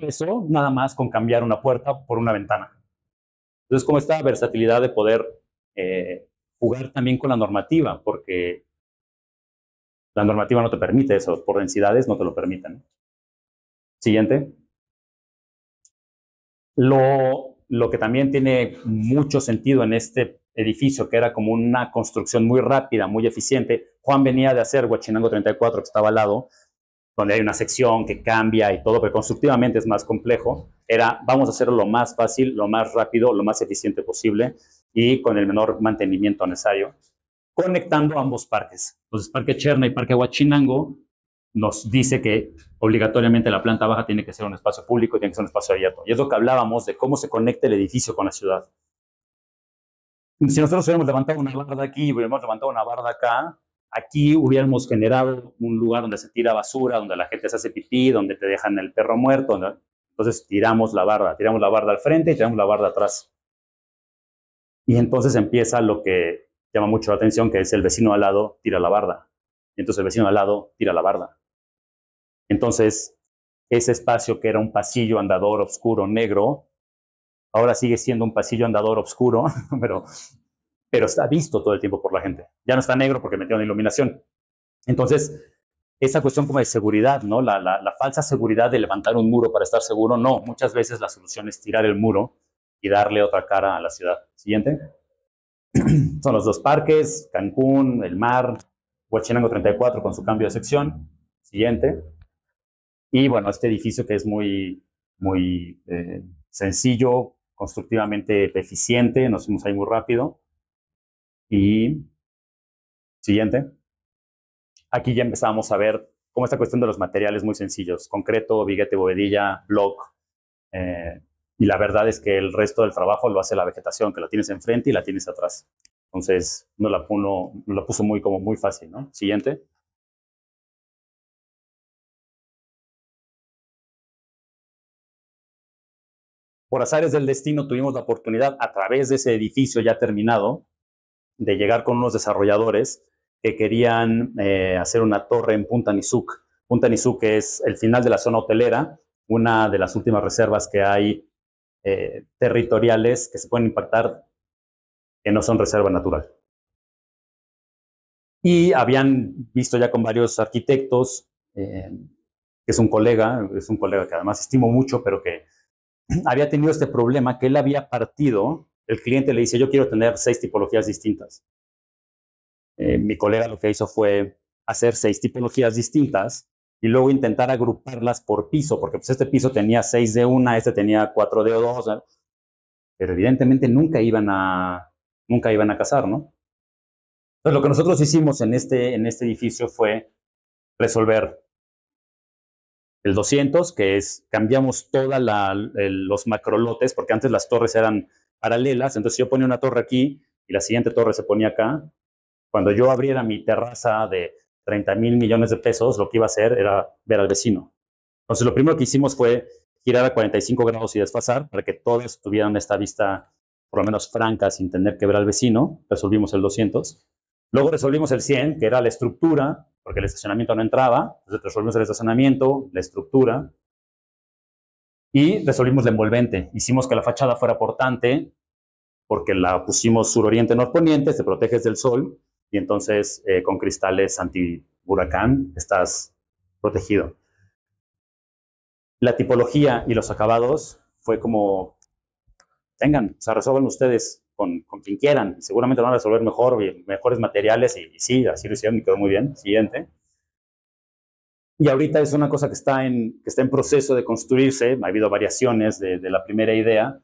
Eso nada más con cambiar una puerta por una ventana. Entonces, como esta versatilidad de poder jugar también con la normativa, porque la normativa no te permite eso, por densidades no te lo permiten. Siguiente. Lo que también tiene mucho sentido en este edificio, que era como una construcción muy rápida, muy eficiente. Juan venía de hacer Huachinango 34, que estaba al lado, donde hay una sección que cambia y todo, pero constructivamente es más complejo. Era, vamos a hacerlo lo más fácil, lo más rápido, lo más eficiente posible y con el menor mantenimiento necesario, conectando ambos parques. Entonces, Parque Cherna y Parque Huachinango nos dice que obligatoriamente la planta baja tiene que ser un espacio público y tiene que ser un espacio abierto. Y es lo que hablábamos de cómo se conecta el edificio con la ciudad. Si nosotros hubiéramos levantado una barda aquí, hubiéramos levantado una barda acá, aquí hubiéramos generado un lugar donde se tira basura, donde la gente se hace pipí, donde te dejan el perro muerto. ¿No? Entonces tiramos la barda al frente y tiramos la barda atrás. Y entonces empieza lo que llama mucho la atención, que es el vecino al lado tira la barda. Y entonces el vecino al lado tira la barda. Entonces, ese espacio que era un pasillo andador oscuro negro, ahora sigue siendo un pasillo andador oscuro, pero está visto todo el tiempo por la gente. Ya no está negro porque metieron iluminación. Entonces, esa cuestión como de seguridad, ¿no? La falsa seguridad de levantar un muro para estar seguro, no. Muchas veces la solución es tirar el muro y darle otra cara a la ciudad. Siguiente. Son los 2 parques, Cancún, el mar, Huachinango 34 con su cambio de sección. Siguiente. Y bueno, este edificio que es muy sencillo, constructivamente eficiente, nos fuimos ahí muy rápido. Y siguiente. Aquí ya empezamos a ver cómo esta cuestión de los materiales muy sencillos, concreto, viguete, bovedilla, block. Y la verdad es que el resto del trabajo lo hace la vegetación, que la tienes enfrente y la tienes atrás. Entonces, nos la puso muy fácil, ¿no? Siguiente. Por azares del destino tuvimos la oportunidad, a través de ese edificio ya terminado, de llegar con unos desarrolladores que querían hacer una torre en Punta Nizuc. Punta Nizuc es el final de la zona hotelera, una de las últimas reservas que hay territoriales que se pueden impactar, que no son reserva natural. Y habían visto ya con varios arquitectos, que es un colega que además estimo mucho, pero que había tenido este problema que él había partido. El cliente le dice, yo quiero tener 6 tipologías distintas. Mi colega lo que hizo fue hacer 6 tipologías distintas y luego intentar agruparlas por piso, porque pues este piso tenía 6 de una, este tenía 4 de 2, ¿no? Pero evidentemente nunca iban a casar, ¿no? Entonces lo que nosotros hicimos en este edificio fue resolver el 200, que es, cambiamos todos los macrolotes, porque antes las torres eran paralelas, entonces yo ponía una torre aquí y la siguiente torre se ponía acá. Cuando yo abriera mi terraza de 30,000 millones de pesos, lo que iba a hacer era ver al vecino. Entonces lo primero que hicimos fue girar a 45 grados y desfasar para que todos tuvieran esta vista por lo menos franca, sin tener que ver al vecino. Resolvimos el 200. Luego resolvimos el 100, que era la estructura, porque el estacionamiento no entraba. Entonces resolvimos el estacionamiento, la estructura, y resolvimos la envolvente. Hicimos que la fachada fuera portante, porque la pusimos suroriente-norponiente, te proteges del sol, y entonces con cristales anti-huracán estás protegido. La tipología y los acabados fue como, tengan, o sea, resuelvan ustedes con quien quieran. Seguramente van a resolver mejor, mejores materiales y sí, así lo hicieron y quedó muy bien. Siguiente. Y ahorita es una cosa que está en proceso de construirse. Ha habido variaciones de la primera idea,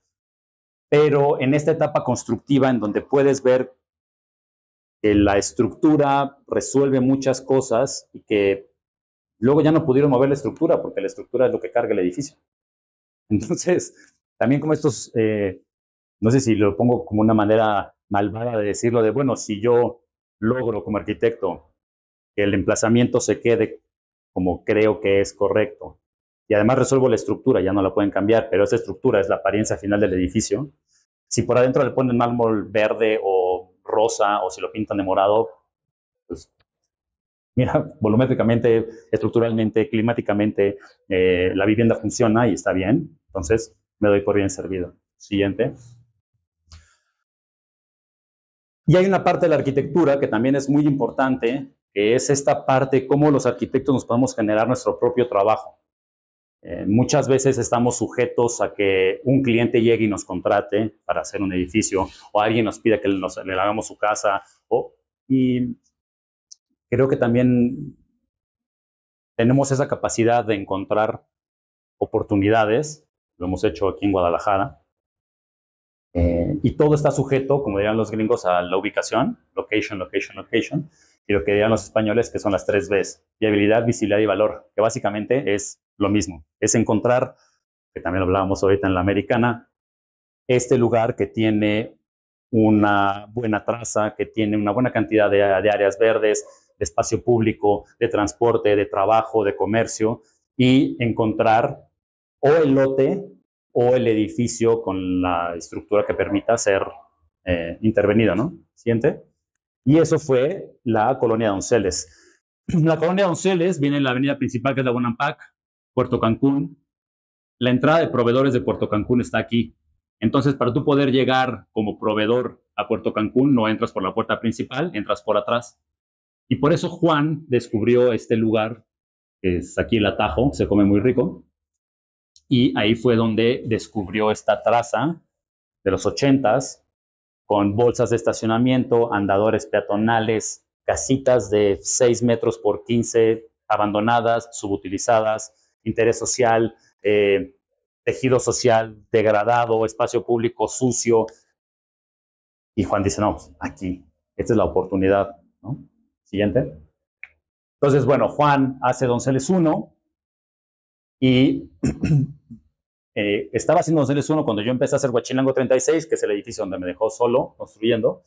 pero en esta etapa constructiva en donde puedes ver que la estructura resuelve muchas cosas y que luego ya no pudieron mover la estructura porque la estructura es lo que carga el edificio. Entonces, también como estos, no sé si lo pongo como una manera malvada de decirlo, de bueno, si yo logro como arquitecto que el emplazamiento se quede como creo que es correcto y además resuelvo la estructura, ya no la pueden cambiar, pero esa estructura es la apariencia final del edificio. Si por adentro le ponen mármol verde o rosa o si lo pintan de morado, pues mira, volumétricamente, estructuralmente, climáticamente, la vivienda funciona y está bien. Entonces, me doy por bien servido. Siguiente. Y hay una parte de la arquitectura que también es muy importante, que es esta parte, cómo los arquitectos nos podemos generar nuestro propio trabajo. Muchas veces estamos sujetos a que un cliente llegue y nos contrate para hacer un edificio, o alguien nos pida que le hagamos su casa, y creo que también tenemos esa capacidad de encontrar oportunidades, lo hemos hecho aquí en Guadalajara, y todo está sujeto, como dirían los gringos, a la ubicación, location, location, location, y lo que dirían los españoles, que son las 3 Vs, viabilidad, visibilidad y valor, que básicamente es lo mismo, es encontrar, que también lo hablábamos ahorita en la americana, este lugar que tiene una buena traza, que tiene una buena cantidad de áreas verdes, de espacio público, de transporte, de trabajo, de comercio, y encontrar o el lote o el edificio con la estructura que permita ser intervenido, ¿no? Siguiente. Y eso fue la colonia Donceles. La colonia Donceles viene en la avenida principal, que es la Bonampak, Puerto Cancún. La entrada de proveedores de Puerto Cancún está aquí. Entonces, para tú poder llegar como proveedor a Puerto Cancún, no entras por la puerta principal, entras por atrás. Y por eso Juan descubrió este lugar, que es aquí el Atajo, se come muy rico. Y ahí fue donde descubrió esta traza de los 80s, con bolsas de estacionamiento, andadores peatonales, casitas de 6 metros por 15, abandonadas, subutilizadas, interés social, tejido social degradado, espacio público sucio. Y Juan dice, no, aquí, esta es la oportunidad, ¿no? Siguiente. Entonces, bueno, Juan hace Donceles 1 y estaba haciendo Donceles 1 cuando yo empecé a hacer Huachinango 36, que es el edificio donde me dejó solo construyendo.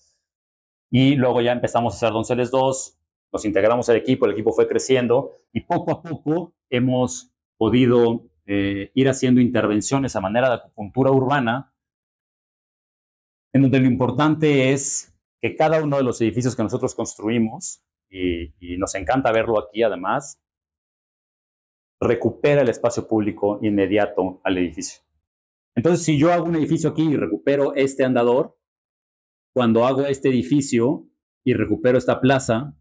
Y luego ya empezamos a hacer Donceles 2, nos integramos al equipo, el equipo fue creciendo y poco a poco hemos podido ir haciendo intervenciones a manera de acupuntura urbana, en donde lo importante es que cada uno de los edificios que nosotros construimos, y nos encanta verlo aquí además, recupera el espacio público inmediato al edificio. Entonces, si yo hago un edificio aquí y recupero este andador, cuando hago este edificio y recupero esta plaza,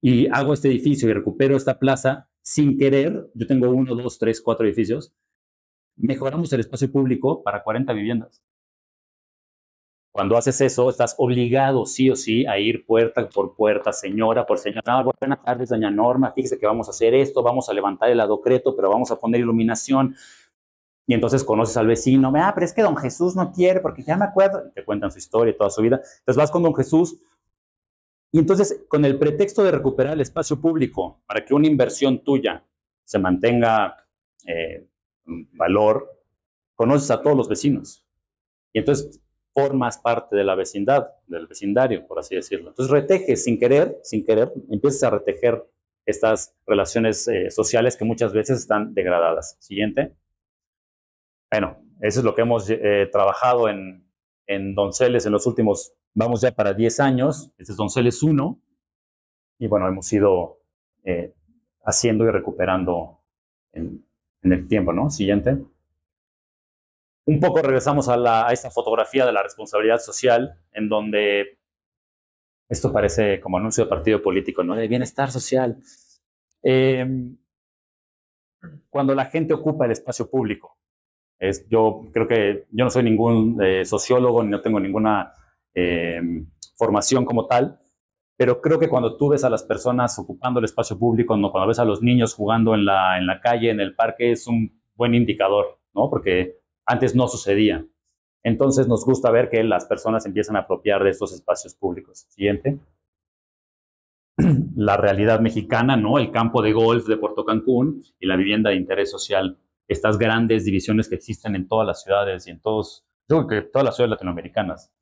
y hago este edificio y recupero esta plaza, sin querer, yo tengo 1, 2, 3, 4 edificios, mejoramos el espacio público para 40 viviendas. Cuando haces eso, estás obligado sí o sí a ir puerta por puerta, señora por señora. Buenas tardes, doña Norma, fíjese que vamos a hacer esto, vamos a levantar el adocreto, pero vamos a poner iluminación. Y entonces conoces al vecino, pero es que don Jesús no quiere, porque ya me acuerdo, y te cuentan su historia y toda su vida. Entonces vas con don Jesús, y entonces con el pretexto de recuperar el espacio público para que una inversión tuya se mantenga valor, conoces a todos los vecinos. Y entonces formas parte de la vecindad, del vecindario, por así decirlo. Entonces retejes sin querer, empiezas a retejer estas relaciones sociales que muchas veces están degradadas. Siguiente. Bueno, eso es lo que hemos trabajado en Donceles en los últimos, vamos ya para 10 años. Este es Donceles 1. Y bueno, hemos ido haciendo y recuperando en el tiempo, ¿no? Siguiente. Un poco regresamos a esta fotografía de la responsabilidad social, en donde esto parece como anuncio de partido político, ¿no? De bienestar social. Cuando la gente ocupa el espacio público, yo creo que yo no soy ningún sociólogo, ni no tengo ninguna formación como tal, pero creo que cuando tú ves a las personas ocupando el espacio público, ¿no? Cuando ves a los niños jugando en la calle, en el parque, es un buen indicador, ¿no? Porque antes no sucedía. Entonces nos gusta ver que las personas empiezan a apropiar de estos espacios públicos. Siguiente. La realidad mexicana, ¿no? El campo de golf de Puerto Cancún y la vivienda de interés social. Estas grandes divisiones que existen en todas las ciudades y en todos, creo que todas las ciudades latinoamericanas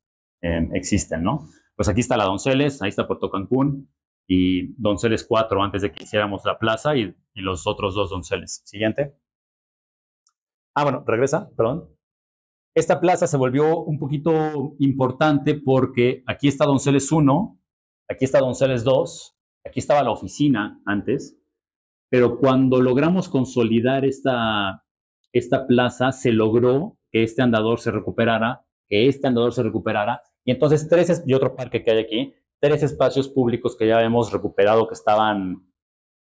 existen, ¿no? Pues aquí está la Donceles, ahí está Puerto Cancún y Donceles 4 antes de que hiciéramos la plaza y los otros 2 Donceles. Siguiente. Bueno, regresa, perdón. Esta plaza se volvió un poquito importante porque aquí está Donceles 1, aquí está Donceles 2, aquí estaba la oficina antes, pero cuando logramos consolidar esta plaza, se logró que este andador se recuperara, y entonces y otro parque que hay aquí, 3 espacios públicos que ya hemos recuperado, que estaban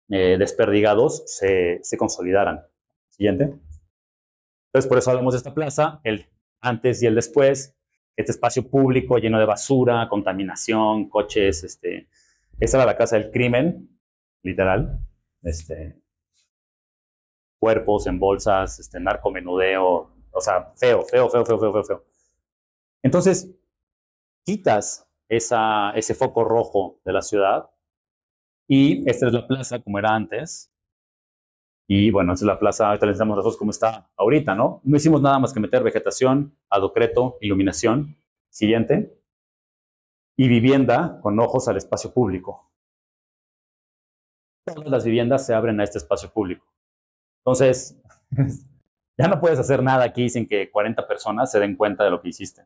desperdigados, se consolidaran. Siguiente. Entonces, por eso hablamos de esta plaza, el antes y el después, este espacio público lleno de basura, contaminación, coches, esa era la casa del crimen, literal, cuerpos en bolsas, narcomenudeo, o sea, feo. Entonces, quitas ese foco rojo de la ciudad y esta es la plaza como era antes. Y bueno, esta es la plaza, ahorita les enseñamos nosotros cómo está ahorita, ¿no? No hicimos nada más que meter vegetación, adocreto, iluminación. Siguiente. Y vivienda con ojos al espacio público. Todas las viviendas se abren a este espacio público. Entonces, ya no puedes hacer nada aquí sin que 40 personas se den cuenta de lo que hiciste.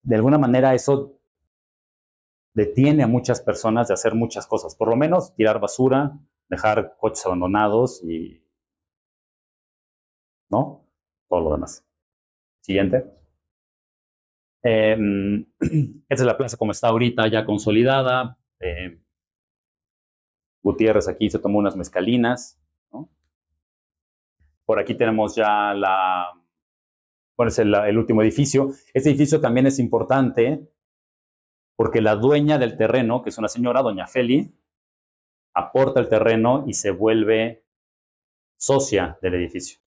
De alguna manera eso detiene a muchas personas de hacer muchas cosas. Por lo menos tirar basura, dejar coches abandonados y, ¿no? Todo lo demás. Siguiente. Esta es la plaza como está ahorita, ya consolidada. Gutiérrez aquí se tomó unas mezcalinas, ¿no? Por aquí tenemos ya bueno, es el último edificio. Este edificio también es importante porque la dueña del terreno, que es una señora, doña Feli, aporta el terreno y se vuelve socia del edificio.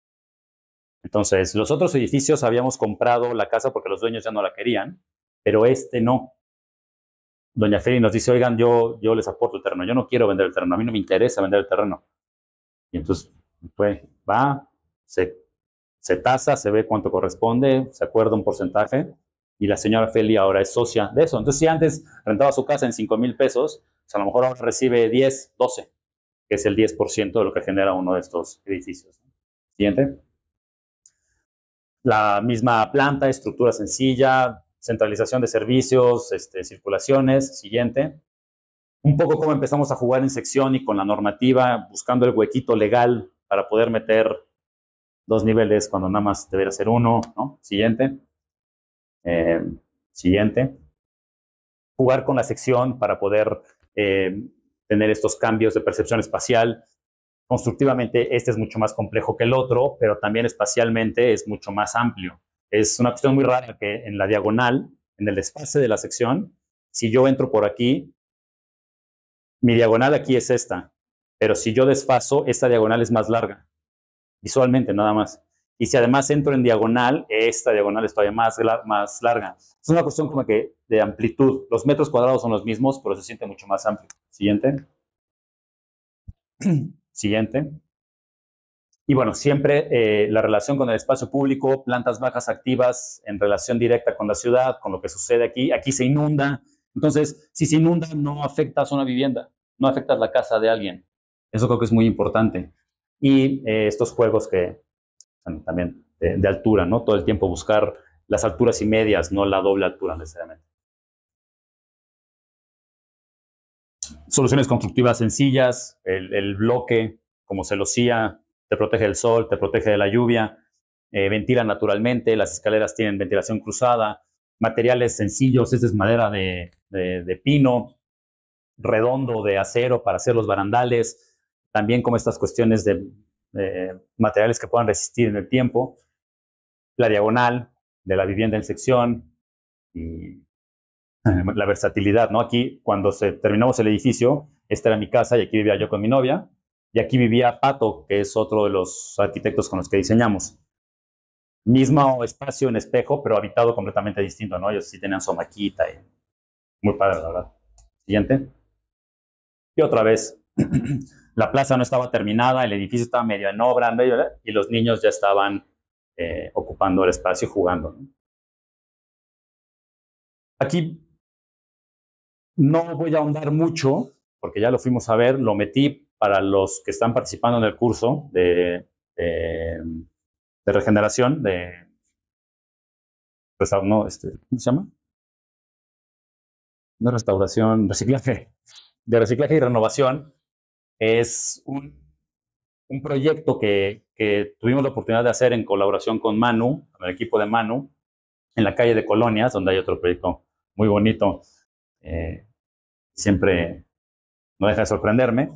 Entonces, los otros edificios habíamos comprado la casa porque los dueños ya no la querían, pero este no. Doña Feli nos dice, oigan, yo les aporto el terreno, yo no quiero vender el terreno, a mí no me interesa vender el terreno. Y entonces, pues, va, se tasa, se ve cuánto corresponde, se acuerda un porcentaje, y la señora Feli ahora es socia de eso. Entonces, si antes rentaba su casa en 5,000 pesos, pues a lo mejor ahora recibe 10, 12, que es el 10% de lo que genera uno de estos edificios. Siguiente. La misma planta, estructura sencilla, centralización de servicios, circulaciones. Siguiente. Un poco cómo empezamos a jugar en sección y con la normativa, buscando el huequito legal para poder meter 2 niveles cuando nada más debería ser 1, ¿no? Siguiente. Siguiente. Jugar con la sección para poder tener estos cambios de percepción espacial. Constructivamente, este es mucho más complejo que el otro, pero también espacialmente es mucho más amplio. Es una cuestión muy rara que en la diagonal, en el desfase de la sección, si yo entro por aquí, mi diagonal aquí es esta, pero si yo desfaso, esta diagonal es más larga, visualmente nada más. Y si además entro en diagonal, esta diagonal es todavía más larga. Es una cuestión como que de amplitud. Los metros cuadrados son los mismos, pero se siente mucho más amplio. Siguiente. Siguiente. Y bueno, siempre la relación con el espacio público, plantas bajas activas en relación directa con la ciudad, con lo que sucede aquí. Aquí se inunda. Entonces, si se inunda, no afectas una vivienda, no afectas la casa de alguien. Eso creo que es muy importante. Y estos juegos que también de altura, ¿no? Todo el tiempo buscar las alturas y medias, no la doble altura necesariamente. Soluciones constructivas sencillas, el bloque como celosía, te protege del sol, te protege de la lluvia, ventila naturalmente, las escaleras tienen ventilación cruzada, materiales sencillos, esta es madera de pino, redondo de acero para hacer los barandales, también como estas cuestiones de materiales que puedan resistir en el tiempo, la diagonal de la vivienda en sección, y la versatilidad, ¿no? Aquí, cuando terminamos el edificio, esta era mi casa y aquí vivía yo con mi novia, y aquí vivía Pato, que es otro de los arquitectos con los que diseñamos. Mismo espacio en espejo, pero habitado completamente distinto, ¿no? Ellos sí tenían su maquita y muy padre, la verdad. Siguiente. Y otra vez, la plaza no estaba terminada, el edificio estaba medio en obra, y los niños ya estaban ocupando el espacio y jugando, ¿no? Aquí no voy a ahondar mucho, porque ya lo fuimos a ver, lo metí para los que están participando en el curso de regeneración, no, ¿cómo se llama? No restauración, reciclaje, de reciclaje y renovación. Es un proyecto que tuvimos la oportunidad de hacer en colaboración con Manu, con el equipo de Manu, en la calle de Colonias, donde hay otro proyecto muy bonito, siempre no deja de sorprenderme,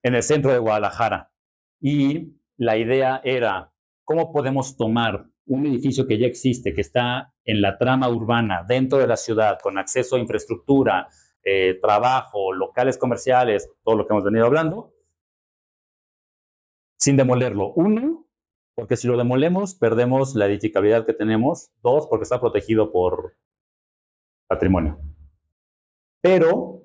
en el centro de Guadalajara. Y la idea era, ¿cómo podemos tomar un edificio que ya existe, que está en la trama urbana, dentro de la ciudad, con acceso a infraestructura, trabajo, locales comerciales, todo lo que hemos venido hablando, sin demolerlo? Uno, porque si lo demolemos, perdemos la edificabilidad que tenemos. Dos, porque está protegido por patrimonio. Pero,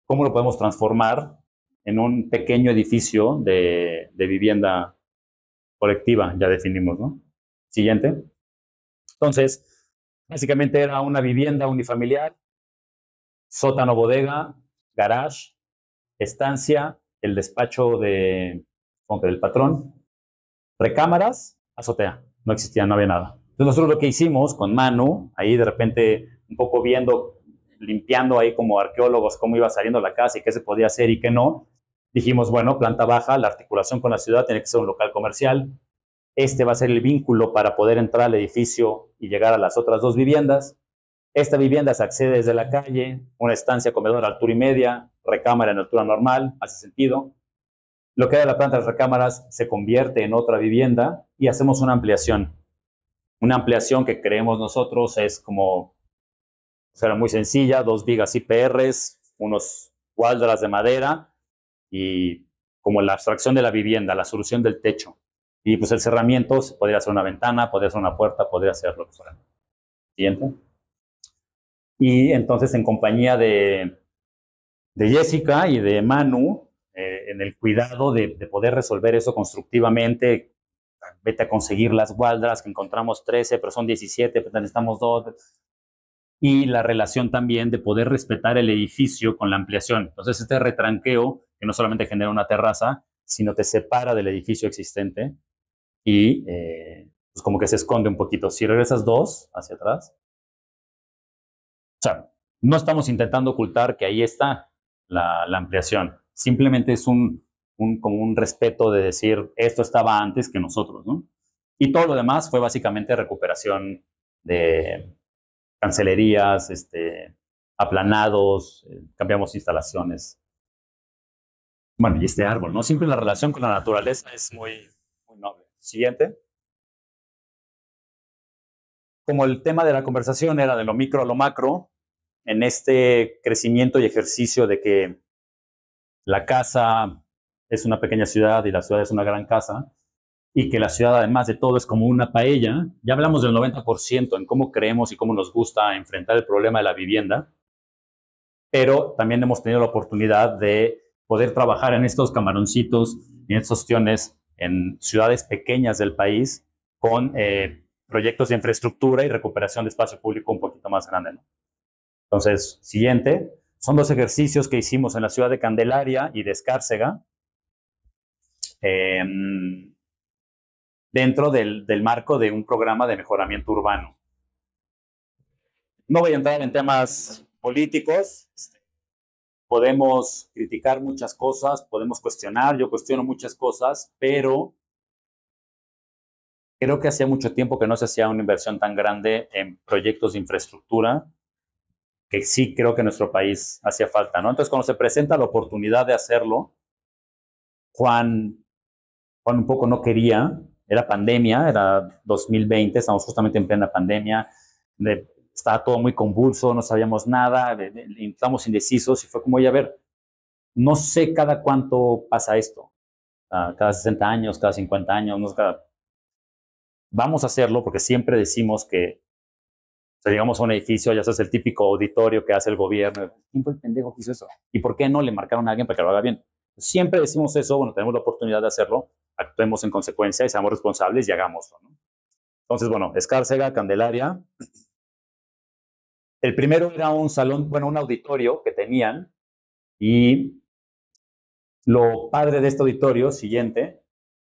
¿cómo lo podemos transformar en un pequeño edificio de vivienda colectiva? Ya definimos, ¿no? Siguiente. Entonces, básicamente era una vivienda unifamiliar, sótano, bodega, garage, estancia, el despacho del patrón, recámaras, azotea. No existía, no había nada. Entonces nosotros lo que hicimos con Manu, ahí de repente un poco viendo, limpiando ahí como arqueólogos cómo iba saliendo la casa y qué se podía hacer y qué no, dijimos, bueno, planta baja, la articulación con la ciudad tiene que ser un local comercial. Este va a ser el vínculo para poder entrar al edificio y llegar a las otras dos viviendas. Esta vivienda se accede desde la calle, una estancia comedor a altura y media, recámara en altura normal, hace sentido. Lo que era la planta de las recámaras se convierte en otra vivienda y hacemos una ampliación. Una ampliación que creemos nosotros es como, será muy sencilla, 2 vigas IPRs, unos cuadras de madera y como la abstracción de la vivienda, la solución del techo. Y pues el cerramiento podría ser una ventana, podría ser una puerta, podría ser lo que fuera. Siguiente. Y entonces en compañía de Jessica y de Manu, en el cuidado de poder resolver eso constructivamente, vete a conseguir las gualdras, que encontramos 13, pero son 17, pero necesitamos 2. Y la relación también de poder respetar el edificio con la ampliación. Entonces este retranqueo, que no solamente genera una terraza, sino te separa del edificio existente y pues como que se esconde un poquito. Si regresas 2 hacia atrás, o sea, no estamos intentando ocultar que ahí está la ampliación. Simplemente es como un respeto de decir, esto estaba antes que nosotros, ¿no? Y todo lo demás fue básicamente recuperación de cancelerías, aplanados, cambiamos instalaciones. Bueno, y este árbol, ¿no? Siempre la relación con la naturaleza es muy, muy noble. Siguiente. Como el tema de la conversación era de lo micro a lo macro, en este crecimiento y ejercicio de que la casa es una pequeña ciudad y la ciudad es una gran casa, y que la ciudad, además de todo, es como una paella. Ya hablamos del 90% en cómo creemos y cómo nos gusta enfrentar el problema de la vivienda, pero también hemos tenido la oportunidad de poder trabajar en estos camaroncitos y en estas opciones en ciudades pequeñas del país con proyectos de infraestructura y recuperación de espacio público un poquito más grande, ¿no? Entonces, siguiente, son 2 ejercicios que hicimos en la ciudad de Candelaria y de Escárcega, dentro del marco de un programa de mejoramiento urbano. No voy a entrar en temas políticos, podemos criticar muchas cosas, podemos cuestionar, yo cuestiono muchas cosas, pero creo que hacía mucho tiempo que no se hacía una inversión tan grande en proyectos de infraestructura, que sí creo que en nuestro país hacía falta, ¿no? Entonces, cuando se presenta la oportunidad de hacerlo, Juan un poco no quería, era pandemia, era 2020, estamos justamente en plena pandemia, estaba todo muy convulso, no sabíamos nada, estábamos indecisos y fue como, oye, a ver, no sé cada cuánto pasa esto, cada 60 años, cada 50 años, no sé, vamos a hacerlo porque siempre decimos que, o sea, llegamos a un edificio, ya sabes, el típico auditorio que hace el gobierno, ¿quién fue el pendejo que hizo eso? ¿Y por qué no le marcaron a alguien para que lo haga bien? Siempre decimos eso, bueno, tenemos la oportunidad de hacerlo, actuemos en consecuencia y seamos responsables y hagámoslo, ¿no? Entonces, bueno, Escárcega, Candelaria. El primero era un salón, bueno, un auditorio que tenían, y lo padre de este auditorio siguiente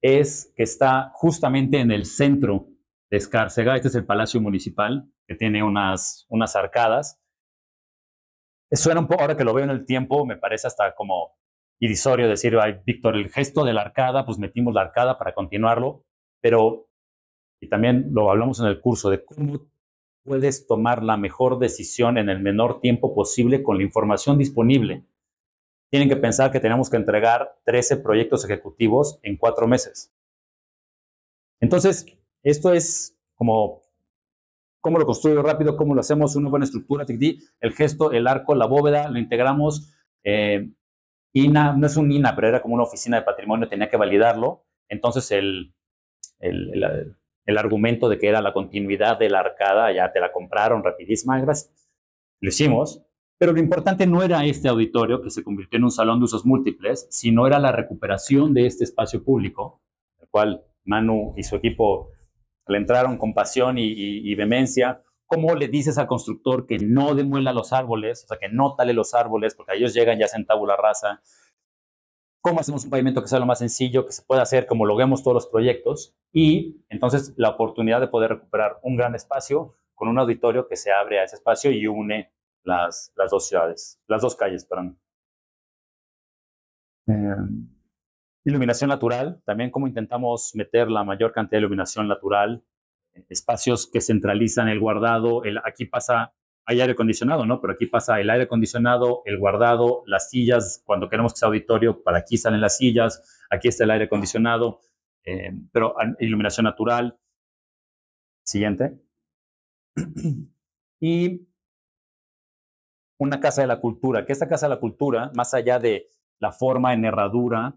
es que está justamente en el centro de Escárcega. Este es el Palacio Municipal, que tiene unas arcadas. Suena un poco, ahora que lo veo en el tiempo, me parece hasta como irrisorio decir, ay, Víctor, el gesto de la arcada, pues metimos la arcada para continuarlo, pero, y también lo hablamos en el curso, de cómo puedes tomar la mejor decisión en el menor tiempo posible con la información disponible. Tienen que pensar que tenemos que entregar 13 proyectos ejecutivos en 4 meses. Entonces, esto es como, ¿cómo lo construyo rápido? ¿Cómo lo hacemos? Una buena estructura, el gesto, el arco, la bóveda, lo integramos. INA, no es un INA, pero era como una oficina de patrimonio, tenía que validarlo. Entonces, el argumento de que era la continuidad de la arcada, ya te la compraron rapidísima, gracias. Lo hicimos, pero lo importante no era este auditorio que se convirtió en un salón de usos múltiples, sino era la recuperación de este espacio público, el cual Manu y su equipo le entraron con pasión y vehemencia. ¿Cómo le dices al constructor que no demuela los árboles, o sea, que no tale los árboles, porque ellos llegan y hacen tabula rasa? ¿Cómo hacemos un pavimento que sea lo más sencillo, que se pueda hacer, como loguemos todos los proyectos? Y entonces la oportunidad de poder recuperar un gran espacio con un auditorio que se abre a ese espacio y une las dos ciudades, las dos calles, perdón. Iluminación natural, también cómo intentamos meter la mayor cantidad de iluminación natural, espacios que centralizan el guardado, aquí pasa, hay aire acondicionado, ¿no? Pero aquí pasa el aire acondicionado, el guardado, las sillas, cuando queremos que sea auditorio, para aquí salen las sillas, aquí está el aire acondicionado, pero iluminación natural. Siguiente. Y una casa de la cultura, que esta casa de la cultura, más allá de la forma en herradura,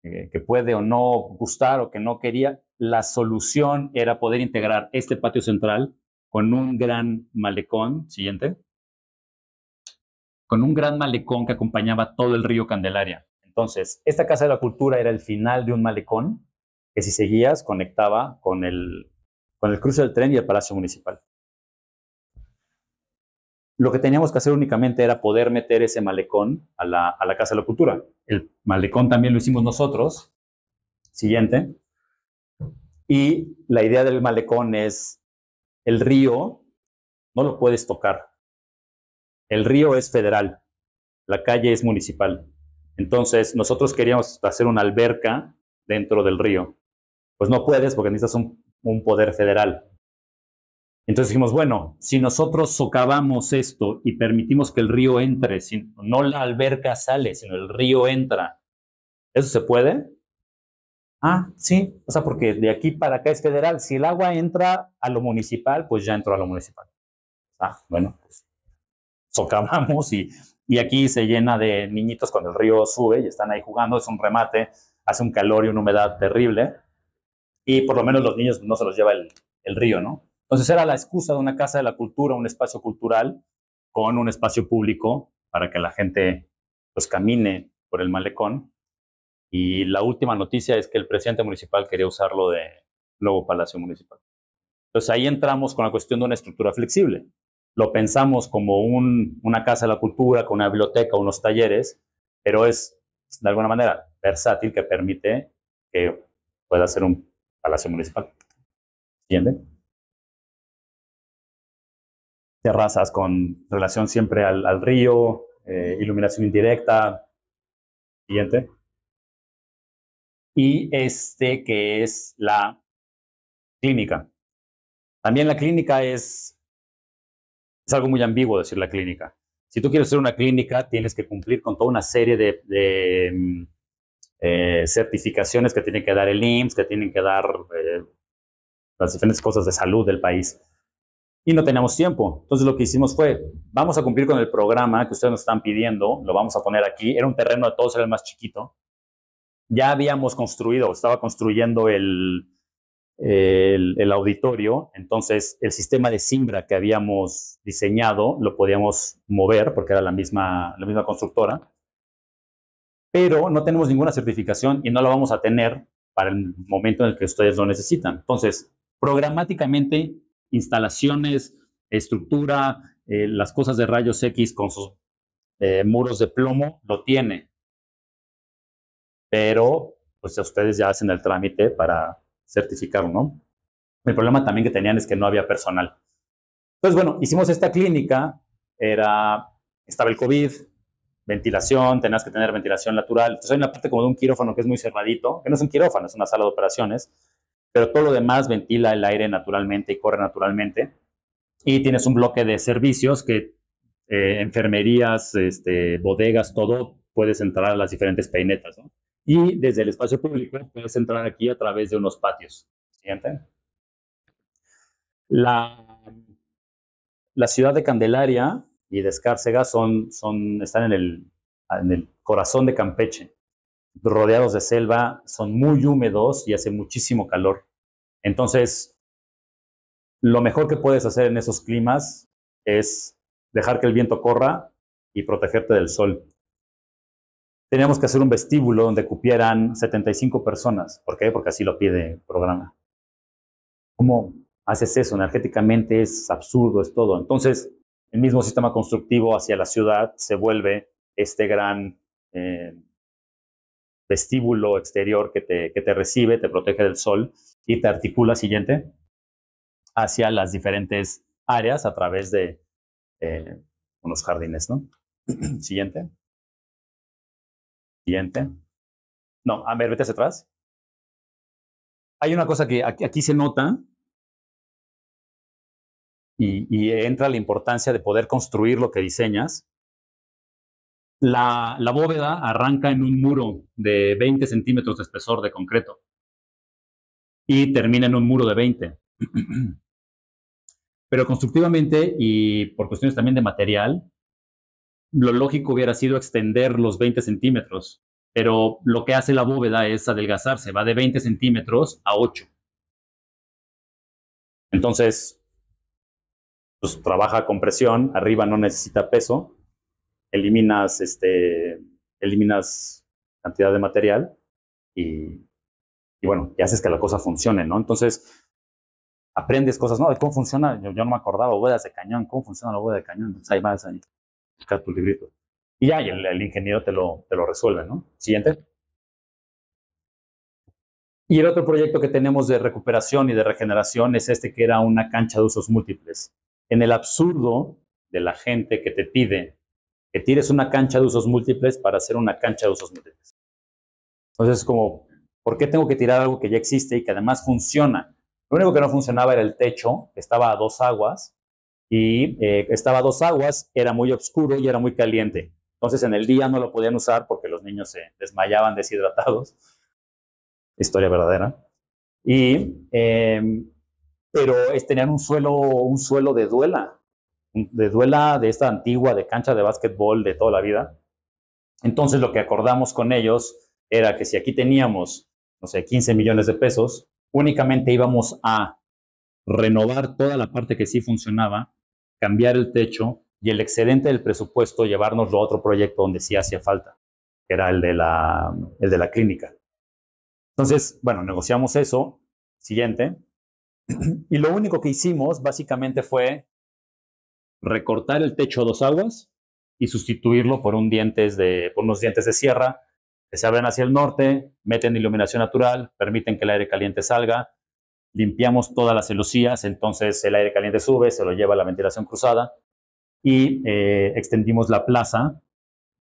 que puede o no gustar o que no quería, la solución era poder integrar este patio central con un gran malecón, siguiente, con un gran malecón que acompañaba todo el río Candelaria. Entonces, esta Casa de la Cultura era el final de un malecón que, si seguías, conectaba con el cruce del tren y el Palacio Municipal. Lo que teníamos que hacer únicamente era poder meter ese malecón a la Casa de la Cultura. El malecón también lo hicimos nosotros. Siguiente. Y la idea del malecón es, el río no lo puedes tocar. El río es federal, la calle es municipal. Entonces, nosotros queríamos hacer una alberca dentro del río. Pues no puedes porque necesitas un poder federal. Entonces dijimos, bueno, si nosotros socavamos esto y permitimos que el río entre, no la alberca sale, sino el río entra, ¿eso se puede? Ah, sí, o sea, porque de aquí para acá es federal. Si el agua entra a lo municipal, pues ya entró a lo municipal. Ah, bueno, pues socavamos y aquí se llena de niñitos cuando el río sube y están ahí jugando, es un remate, hace un calor y una humedad terrible, y por lo menos los niños no se los lleva el río, ¿no? Entonces era la excusa de una casa de la cultura, un espacio cultural con un espacio público para que la gente pues camine por el malecón. Y la última noticia es que el presidente municipal quería usarlo de nuevo Palacio Municipal. Entonces ahí entramos con la cuestión de una estructura flexible. Lo pensamos como una casa de la cultura, con una biblioteca, unos talleres, pero es de alguna manera versátil, que permite que pueda ser un Palacio Municipal. ¿Entiende? Terrazas con relación siempre al río, iluminación indirecta. Siguiente. Y que es la clínica. También la clínica es algo muy ambiguo decir la clínica. Si tú quieres hacer una clínica, tienes que cumplir con toda una serie de certificaciones que tiene que dar el IMSS, que tienen que dar las diferentes cosas de salud del país. y no teníamos tiempo. Entonces lo que hicimos fue, vamos a cumplir con el programa que ustedes nos están pidiendo, lo vamos a poner aquí. Era un terreno de todos, era el más chiquito. Ya habíamos construido, estaba construyendo el auditorio, entonces el sistema de Simbra que habíamos diseñado lo podíamos mover porque era la misma constructora, pero no tenemos ninguna certificación y no la vamos a tener para el momento en el que ustedes lo necesitan. Entonces, programáticamente, instalaciones, estructura, las cosas de rayos X con sus muros de plomo, lo tiene. Pero, pues, ustedes ya hacen el trámite para certificarlo, ¿no? El problema también que tenían es que no había personal. Entonces, bueno, hicimos esta clínica, estaba el COVID, ventilación, tenías que tener ventilación natural. Entonces hay una parte como de un quirófano que es muy cerradito, que no es un quirófano, es una sala de operaciones, pero todo lo demás ventila el aire naturalmente y corre naturalmente. Y tienes un bloque de servicios que enfermerías, bodegas, todo, puedes entrar a las diferentes peinetas, ¿no? Y desde el espacio público puedes entrar aquí a través de unos patios. Siguiente. La ciudad de Candelaria y de Escárcega están en el corazón de Campeche, rodeados de selva, son muy húmedos y hace muchísimo calor. Entonces, lo mejor que puedes hacer en esos climas es dejar que el viento corra y protegerte del sol. Teníamos que hacer un vestíbulo donde cupieran 75 personas. ¿Por qué? Porque así lo pide el programa. ¿Cómo haces eso? Energéticamente es absurdo, es todo. Entonces, el mismo sistema constructivo hacia la ciudad se vuelve este gran vestíbulo exterior que te recibe, te protege del sol y te articula, siguiente, hacia las diferentes áreas a través de unos jardines, ¿no? Siguiente. Siguiente. No, a ver, vete hacia atrás. Hay una cosa que aquí se nota y entra la importancia de poder construir lo que diseñas. La bóveda arranca en un muro de 20 centímetros de espesor de concreto y termina en un muro de 20. Pero constructivamente y por cuestiones también de material, lo lógico hubiera sido extender los 20 centímetros, pero lo que hace la bóveda es adelgazarse, va de 20 centímetros a 8. Entonces, pues trabaja con presión, arriba no necesita peso, eliminas cantidad de material y bueno, y haces que la cosa funcione, ¿no? Entonces, aprendes cosas, ¿no? De cómo funciona, yo no me acordaba, bóvedas de cañón, cómo funciona la bóveda de cañón. Entonces ahí vas a buscar tu librito. Y ya, y el ingeniero te lo resuelve, ¿no? Siguiente. Y el otro proyecto que tenemos de recuperación y de regeneración es que era una cancha de usos múltiples. En el absurdo de la gente que te pide que tires una cancha de usos múltiples para hacer una cancha de usos múltiples. Entonces es como, ¿por qué tengo que tirar algo que ya existe y que además funciona? Lo único que no funcionaba era el techo, que estaba a 2 aguas, y estaba a 2 aguas, era muy oscuro y era muy caliente. Entonces en el día no lo podían usar porque los niños se desmayaban deshidratados. Historia verdadera. Pero tenían un suelo de duela de esta antigua, de cancha de básquetbol de toda la vida. Entonces lo que acordamos con ellos era que si aquí teníamos, no sé, 15 millones de pesos, únicamente íbamos a renovar toda la parte que sí funcionaba, cambiar el techo y el excedente del presupuesto llevárnoslo a otro proyecto donde sí hacía falta, que era el de la clínica. Entonces, bueno, negociamos eso. Siguiente. Y lo único que hicimos básicamente fue recortar el techo a 2 aguas y sustituirlo por unos dientes de sierra que se abren hacia el norte, meten iluminación natural, permiten que el aire caliente salga, limpiamos todas las celosías, entonces el aire caliente sube, se lo lleva a la ventilación cruzada y extendimos la plaza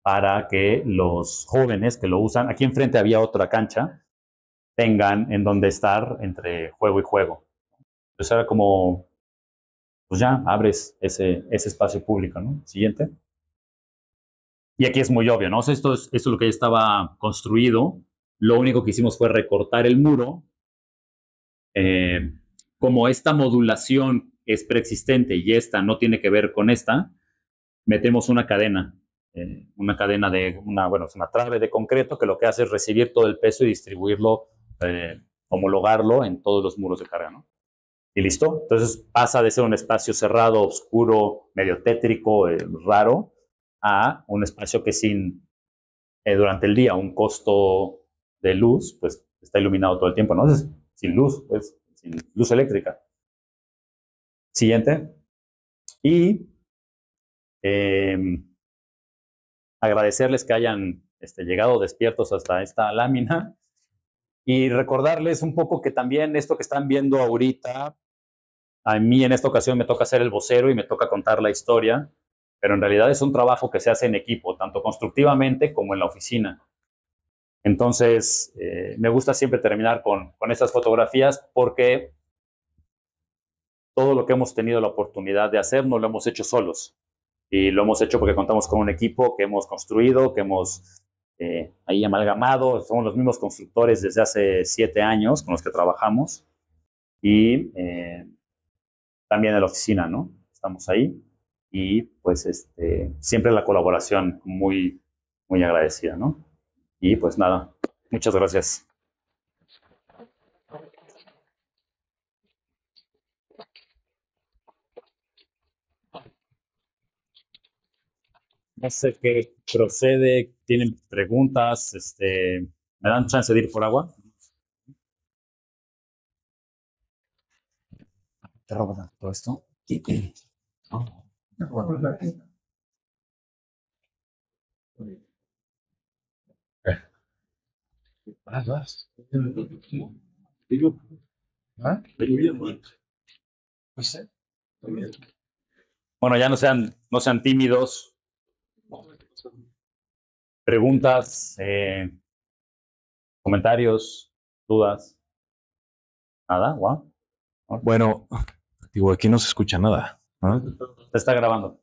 para que los jóvenes que lo usan, aquí enfrente había otra cancha, tengan en donde estar entre juego y juego. Entonces era como, pues ya abres ese espacio público, ¿no? Siguiente. Y aquí es muy obvio, ¿no? O sea, esto es lo que ya estaba construido. Lo único que hicimos fue recortar el muro. Como esta modulación es preexistente y esta no tiene que ver con esta, metemos una cadena de es una trave de concreto que lo que hace es recibir todo el peso y distribuirlo, homologarlo en todos los muros de carga, ¿no? Y listo. Entonces pasa de ser un espacio cerrado, oscuro, medio tétrico, raro, a un espacio que sin, durante el día, un costo de luz, pues está iluminado todo el tiempo, ¿no? Entonces, sin luz, pues, sin luz eléctrica. Siguiente. Y agradecerles que hayan llegado despiertos hasta esta lámina y recordarles un poco que también esto que están viendo ahorita, a mí en esta ocasión me toca ser el vocero y me toca contar la historia, pero en realidad es un trabajo que se hace en equipo, tanto constructivamente como en la oficina. Entonces, me gusta siempre terminar con estas fotografías porque todo lo que hemos tenido la oportunidad de hacer no lo hemos hecho solos. Y lo hemos hecho porque contamos con un equipo que hemos construido, que hemos ahí amalgamado. Somos los mismos constructores desde hace 7 años con los que trabajamos. Y también en la oficina, ¿no? Estamos ahí. Y pues siempre la colaboración muy, muy agradecida, ¿no? Y pues nada, muchas gracias. No sé qué procede, tienen preguntas, ¿me dan chance de ir por agua? Te robo todo esto. Bueno, ya no sean tímidos. Preguntas, comentarios, dudas. Nada, wow. Bueno, digo, aquí no se escucha nada, ¿no? Se está grabando.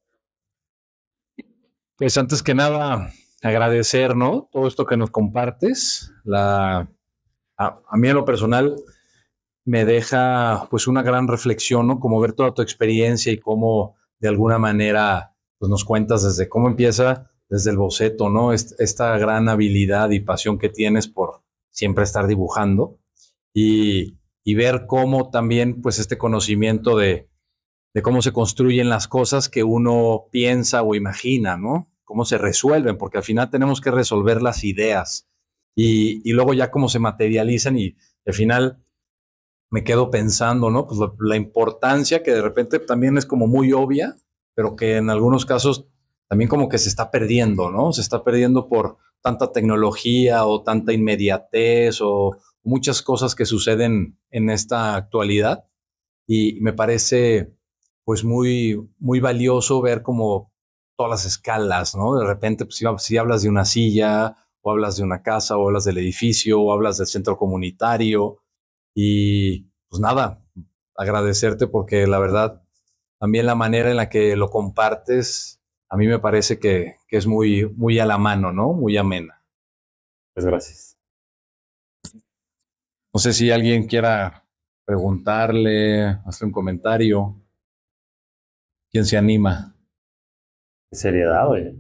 Pues antes que nada, agradecer, ¿no? Todo esto que nos compartes. A mí en lo personal me deja pues una gran reflexión, ¿no? Como ver toda tu experiencia y cómo de alguna manera pues nos cuentas desde cómo empieza, desde el boceto, ¿no? Esta gran habilidad y pasión que tienes por siempre estar dibujando y ver cómo también pues este conocimiento de cómo se construyen las cosas que uno piensa o imagina, ¿no? Cómo se resuelven, porque al final tenemos que resolver las ideas y luego ya cómo se materializan y al final me quedo pensando, ¿no? Pues la importancia que de repente también es como muy obvia, pero que en algunos casos también como que se está perdiendo, ¿no? Se está perdiendo por tanta tecnología o tanta inmediatez o muchas cosas que suceden en esta actualidad y me parece pues muy, muy valioso ver como todas las escalas, ¿no? De repente, pues, si hablas de una silla, o hablas de una casa, o hablas del edificio, o hablas del centro comunitario, y pues nada, agradecerte porque la verdad, también la manera en la que lo compartes, a mí me parece que es muy, muy a la mano, ¿no? Muy amena. Pues gracias. No sé si alguien quiera preguntarle, hacer un comentario. ¿Quién se anima? Qué seriedad, oye.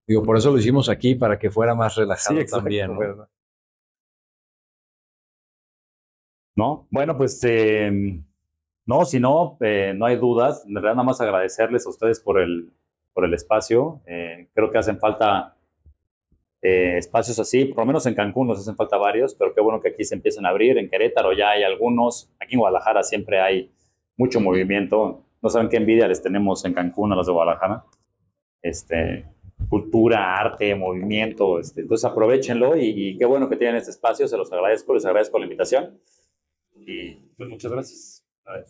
Digo, por eso lo hicimos aquí, para que fuera más relajado también, ¿no? ¿Verdad? ¿No? Bueno, pues no, si no, no hay dudas. En realidad, nada más agradecerles a ustedes por el espacio. Creo que hacen falta espacios así, por lo menos en Cancún nos hacen falta varios, pero qué bueno que aquí se empiezan a abrir. En Querétaro ya hay algunos. Aquí en Guadalajara siempre hay mucho movimiento. No saben qué envidia les tenemos en Cancún a los de Guadalajara. Cultura, arte, movimiento. Entonces aprovechenlo y qué bueno que tienen este espacio. Se los agradezco, les agradezco la invitación. Y pues muchas gracias. A ver.